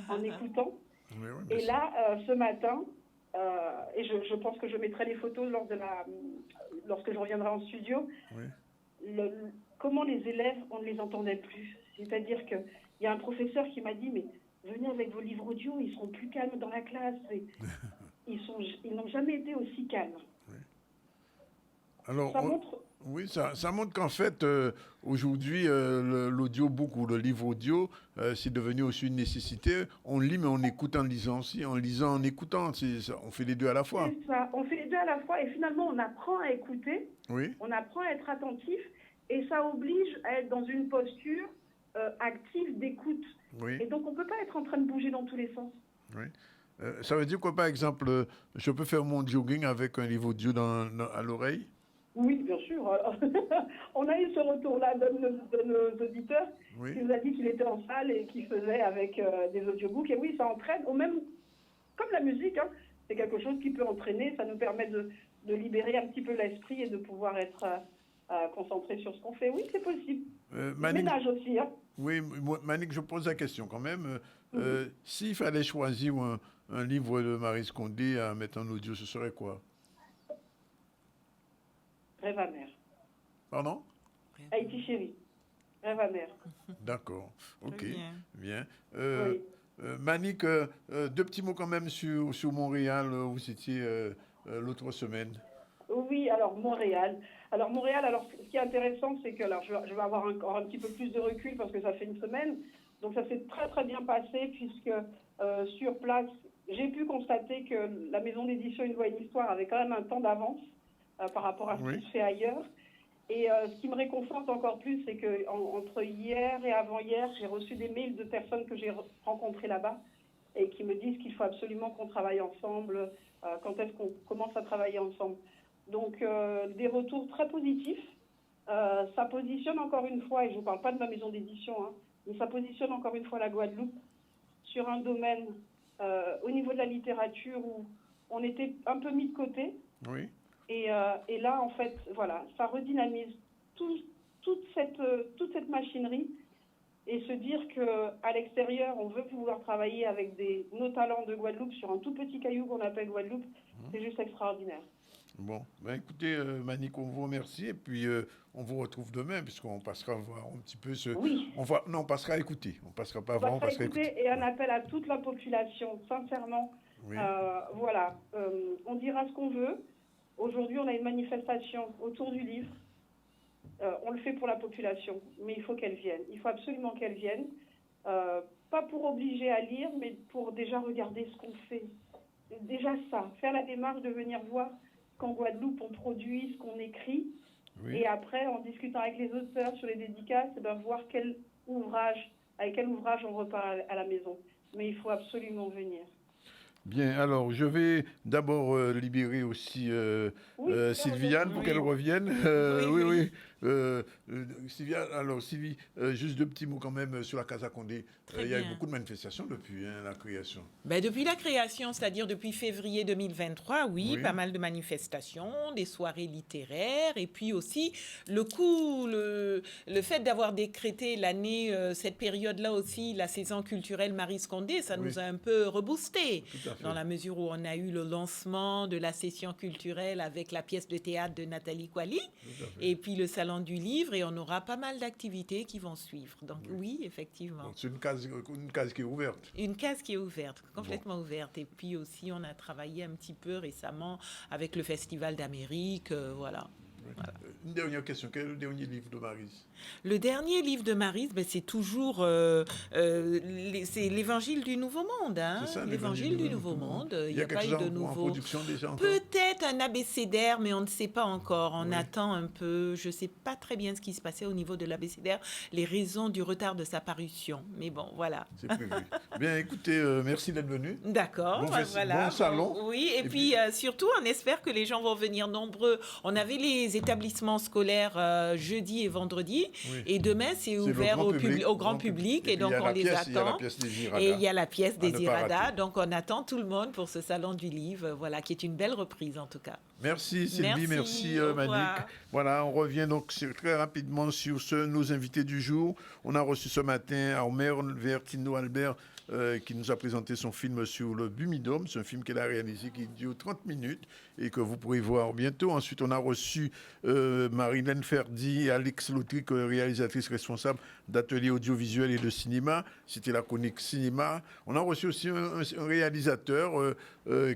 S21: en écoutant. Et là, ce matin, et je pense que je mettrai les photos lorsque je reviendrai en studio, comment les élèves, on ne les entendait plus. C'est-à-dire qu'il y a un professeur qui m'a dit, mais venez avec vos livres audio, ils seront plus calmes dans la classe. Ils n'ont jamais été aussi calmes.
S1: Alors, ça montre qu'en fait, aujourd'hui, l'audio, le livre audio, c'est devenu aussi une nécessité. On lit, mais on écoute en lisant aussi. En lisant, en écoutant. On fait les deux à la fois.
S21: C'est ça, on fait les deux à la fois, et finalement on apprend à écouter, on apprend à être attentif, et ça oblige à être dans une posture active d'écoute. Et donc on ne peut pas être en train de bouger dans tous les sens.
S1: Ça veut dire quoi, par exemple, je peux faire mon jogging avec un livre audio à l'oreille?
S21: Oui, bien sûr. On a eu ce retour-là de nos auditeurs qui nous a dit qu'il était en salle et qu'il faisait avec des audiobooks. Et oui, ça entraîne, ou même comme la musique, hein, c'est quelque chose qui peut entraîner. Ça nous permet de libérer un petit peu l'esprit et de pouvoir être concentré sur ce qu'on fait. Oui, c'est possible. Ménage aussi. Hein.
S1: Oui, Manick, je pose la question quand même. S'il fallait choisir un livre de Maryse Condé à mettre en audio, ce serait quoi?
S21: Rêve amer.
S1: Pardon?
S21: Haïti chérie. Rêve amer.
S1: D'accord. Ok. Bien. Manick, deux petits mots quand même sur Montréal, où vous étiez l'autre semaine.
S21: Oui, alors Montréal. Alors ce qui est intéressant, c'est que je vais avoir encore un petit peu plus de recul parce que ça fait une semaine. Donc ça s'est très très bien passé puisque sur place, j'ai pu constater que la maison d'édition Une Voix, une Histoire avait quand même un temps d'avance par rapport à ce qui se fait ailleurs. Et ce qui me réconforte encore plus, c'est qu'entre hier et avant-hier, j'ai reçu des mails de personnes que j'ai rencontrées là-bas et qui me disent qu'il faut absolument qu'on travaille ensemble, quand est-ce qu'on commence à travailler ensemble. Donc des retours très positifs. Ça positionne encore une fois, et je ne vous parle pas de ma maison d'édition, hein, mais ça positionne encore une fois la Guadeloupe sur un domaine au niveau de la littérature où on était un peu mis de côté.
S1: Oui.
S21: Et là, en fait, voilà, ça redynamise toute cette machinerie et se dire qu'à l'extérieur, on veut pouvoir travailler avec nos talents de Guadeloupe sur un tout petit caillou qu'on appelle Guadeloupe, c'est juste extraordinaire.
S1: Bon, écoutez, Manick, on vous remercie et puis on vous retrouve demain puisqu'on passera voir un petit peu ce...
S21: Oui.
S1: On passera à écouter. On passera pas voir, on passera à écouter.
S21: Et un appel à toute la population, sincèrement. Oui. Voilà, on dira ce qu'on veut. Aujourd'hui, on a une manifestation autour du livre. On le fait pour la population, mais il faut qu'elle vienne. Il faut absolument qu'elle vienne. Pas pour obliger à lire, mais pour déjà regarder ce qu'on fait. Déjà ça, faire la démarche de venir voir qu'en Guadeloupe, on produit ce qu'on écrit. Oui. Et après, en discutant avec les auteurs sur les dédicaces, voir avec quel ouvrage on repart à la maison. Mais il faut absolument venir.
S1: Bien, alors je vais d'abord libérer aussi Sylviane pour qu'elle revienne. Oui. Sylviane, alors Sylvie, juste deux petits mots quand même sur la Casa Condé. Il y a eu beaucoup de manifestations depuis la création.
S20: Depuis la création, c'est-à-dire depuis février 2023, oui, pas mal de manifestations, des soirées littéraires, et puis aussi le fait d'avoir décrété l'année, cette période-là aussi, la saison culturelle Maryse Condé, ça nous a un peu reboosté. Dans la mesure où on a eu le lancement de la session culturelle avec la pièce de théâtre de Nathalie Kwali, et puis le salon du livre, et on aura pas mal d'activités qui vont suivre. Donc oui, effectivement. Donc,
S1: c'est une case qui est ouverte.
S20: Une case qui est ouverte, complètement ouverte. Et puis aussi, on a travaillé un petit peu récemment avec le Festival d'Amérique, voilà. Voilà.
S1: Une dernière question, quel est le dernier livre de Maryse?
S20: Le dernier livre de Maryse, c'est toujours c'est l'Évangile du Nouveau Monde. Hein?
S1: C'est ça,
S20: l'Évangile du Nouveau Monde.
S1: Il y a pas eu de nouveau. En production déjà encore?
S20: Peut-être un abécédaire, mais on ne sait pas encore. On attend un peu. Je ne sais pas très bien ce qui se passait au niveau de l'abécédaire, les raisons du retard de sa parution. Mais bon, voilà.
S1: C'est prévu. Bien, écoutez, merci d'être venu.
S20: D'accord.
S1: Bon salon.
S20: Oui, et puis surtout, on espère que les gens vont venir nombreux. On avait les établissements scolaires jeudi et vendredi. Oui. Et demain, c'est ouvert au grand public. Et donc, on les attend. Et il y a la pièce des Iradas. Donc, on attend tout le monde pour ce salon du livre, voilà, qui est une belle reprise, en tout cas.
S1: Merci Sylvie, merci Manick. Voilà, on revient donc très rapidement sur nos invités du jour. On a reçu ce matin Omer Vertino Albert, qui nous a présenté son film sur le Bumidum. C'est un film qu'elle a réalisé qui dure 30 minutes et que vous pourrez voir bientôt. Ensuite, on a reçu Marilène Ferdi et Alex Lautric, réalisatrice responsable d'ateliers audiovisuels et de cinéma. C'était la chronique cinéma. On a reçu aussi un réalisateur,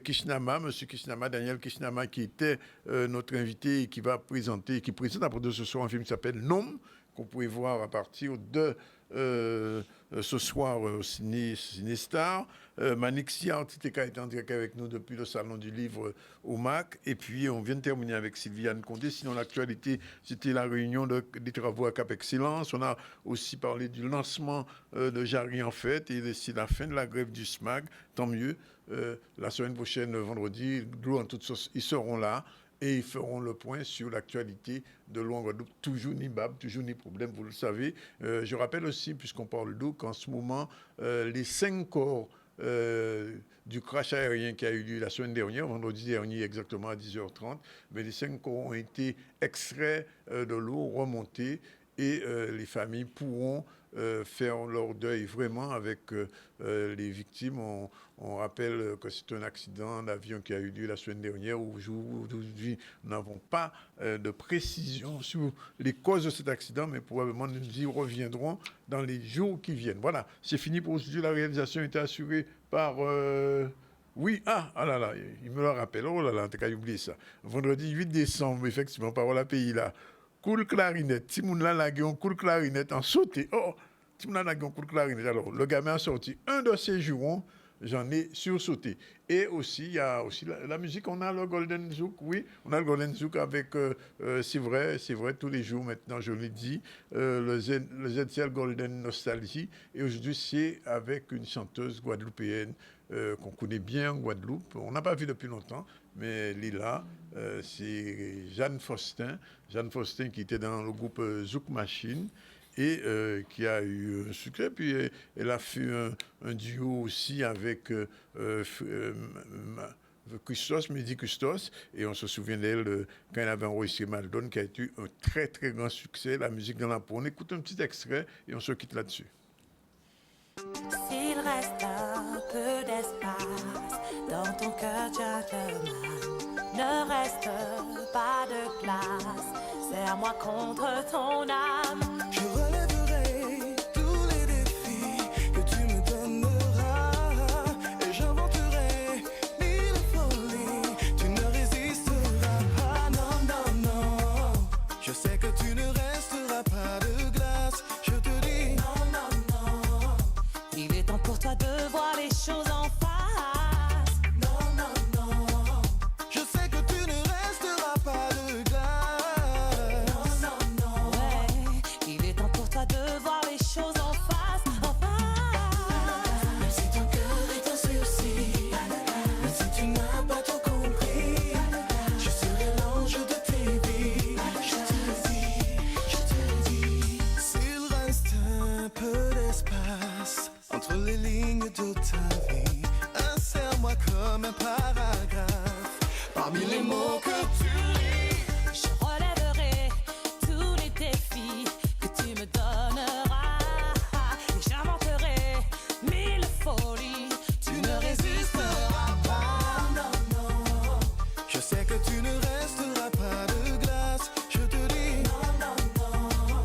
S1: Kishnama, monsieur Kishnama, Daniel Kishnama, qui était notre invité et qui va présenter, qui présente après de ce soir un film qui s'appelle Nom, qu'on pouvait voir à partir de ce soir au Ciné-Star. Manixia Antiteka est en direct avec nous depuis le Salon du Livre au MAC. Et puis, on vient de terminer avec Sylviane Condé. Sinon, l'actualité, c'était la réunion des travaux à Cap Excellence. On a aussi parlé du lancement de Jarry en Fête. Et c'est la fin de la grève du SMAG. Tant mieux. La semaine prochaine, vendredi, Glou en toute sauce, ils seront là. Et ils feront le point sur l'actualité de l'eau en Guadeloupe. Toujours ni bab, toujours ni problème, vous le savez. Je rappelle aussi, puisqu'on parle d'eau, qu'en ce moment, les 5 corps du crash aérien qui a eu lieu la semaine dernière, vendredi dernier exactement à 10h30, mais les 5 corps ont été extraits de l'eau, remontés, et les familles pourront faire leur deuil vraiment avec les victimes. On rappelle que c'est un accident d'avion qui a eu lieu la semaine dernière. Aujourd'hui, nous n'avons pas de précision sur les causes de cet accident, mais probablement nous y reviendrons dans les jours qui viennent. Voilà, c'est fini pour aujourd'hui. La réalisation était assurée par... Oui, là là, il me le rappelle. Oh là là, t'as qu'à oublier ça. Vendredi 8 décembre, effectivement, Parole à Pays là. Cool clarinette. Timoun là, un cool clarinette en sauté. Oh, Timoun là, un cool clarinette. Alors, le gamin a sorti un de ses jurons. J'en ai sursauté. Et aussi, il y a aussi la musique. On a le Golden Zouk, oui. On a le Golden Zouk avec, c'est vrai, tous les jours maintenant, je l'ai dit, le ZCL Golden Nostalgie. Et aujourd'hui, c'est avec une chanteuse guadeloupéenne qu'on connaît bien en Guadeloupe. On n'a pas vu depuis longtemps, mais elle est là. C'est Jeanne Faustin. Jeanne Faustin qui était dans le groupe Zouk Machine. Et qui a eu un succès. Puis elle a fait un duo aussi avec Christos, Mehdi Christos. Et on se souvient d'elle quand elle avait enregistré Maldon, qui a été un très très grand succès. La musique dans la peau. On écoute un petit extrait et on se quitte là-dessus.
S3: S'il reste un peu d'espace dans ton cœur, gentleman, ne reste pas de glace. Serre-moi contre ton âme.
S22: Je relèverai tous les défis que tu me donneras et j'inventerai mille folies. Tu ne résisteras pas, non, non, non. Je sais que tu ne resteras pas de glace. Je te dis non, non, non.
S3: Il est temps pour toi de voir les choses en face.
S22: Non, non, non. Je sais que tu ne resteras pas de glace.
S3: De voir les choses en face, en face.
S22: Même si ton cœur est en sursis, même si tu n'as pas tout compris, je serai l'ange de tes vies. Je te le dis, s'il reste un peu d'espace entre les lignes de ta vie, insère-moi comme un paragraphe parmi les mots que tu lis.
S3: Je relèverai tous les défis que tu me donneras et j'inventerai mille folies.
S22: Tu ne résisteras pas, non, non. Je sais que tu ne resteras pas de glace. Je te dis non, non, non.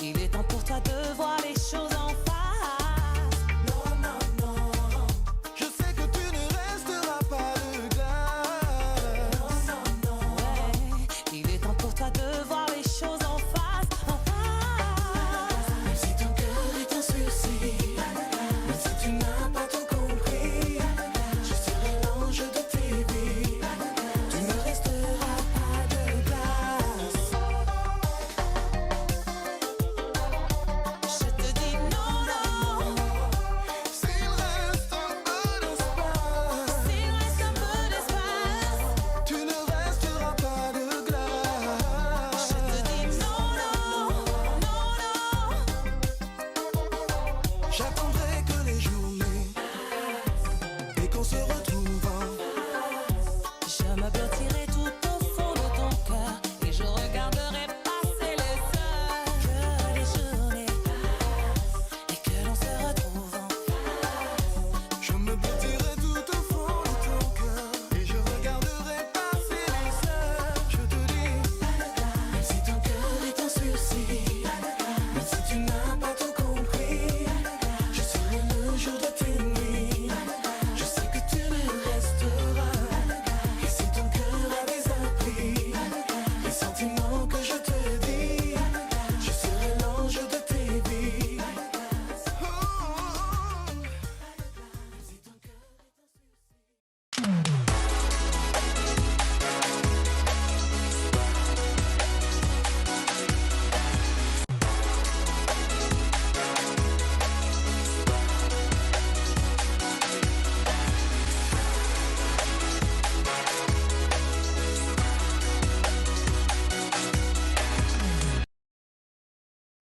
S3: Il est temps pour toi de voir les choses en face.
S22: Non, non, non. Je sais que tu ne resteras pas de glace.
S3: Non, non, non. Ouais. Il est temps pour toi de voir les choses en face, en face.
S22: Même si ton cœur est en sursis, même si tu n'as pas tout compris, je serai l'ange de tes vies. Tu ne resteras pas de glace.
S3: Je te dis non, non.
S22: S'il reste un peu d'espace,
S3: S'il reste un peu d'espace,
S22: tu ne resteras pas de glace.
S3: je te dis non, non, non, non.
S22: J'attendrai que les journées et qu'on se retrouve.
S3: Je me blottirai tout au fond de ton cœur et je regarderai passer les heures, les journées et que l'on se retrouve.
S22: Je me blottirai tout au fond de ton cœur et je regarderai passer les heures. Je te dis, même si ton cœur est en sursis, même si tu n'as pas tout compris, je serai le jour de tes nuits. Je sais que tu me resteras. Et si ton cœur a des appris, les sentiments que je te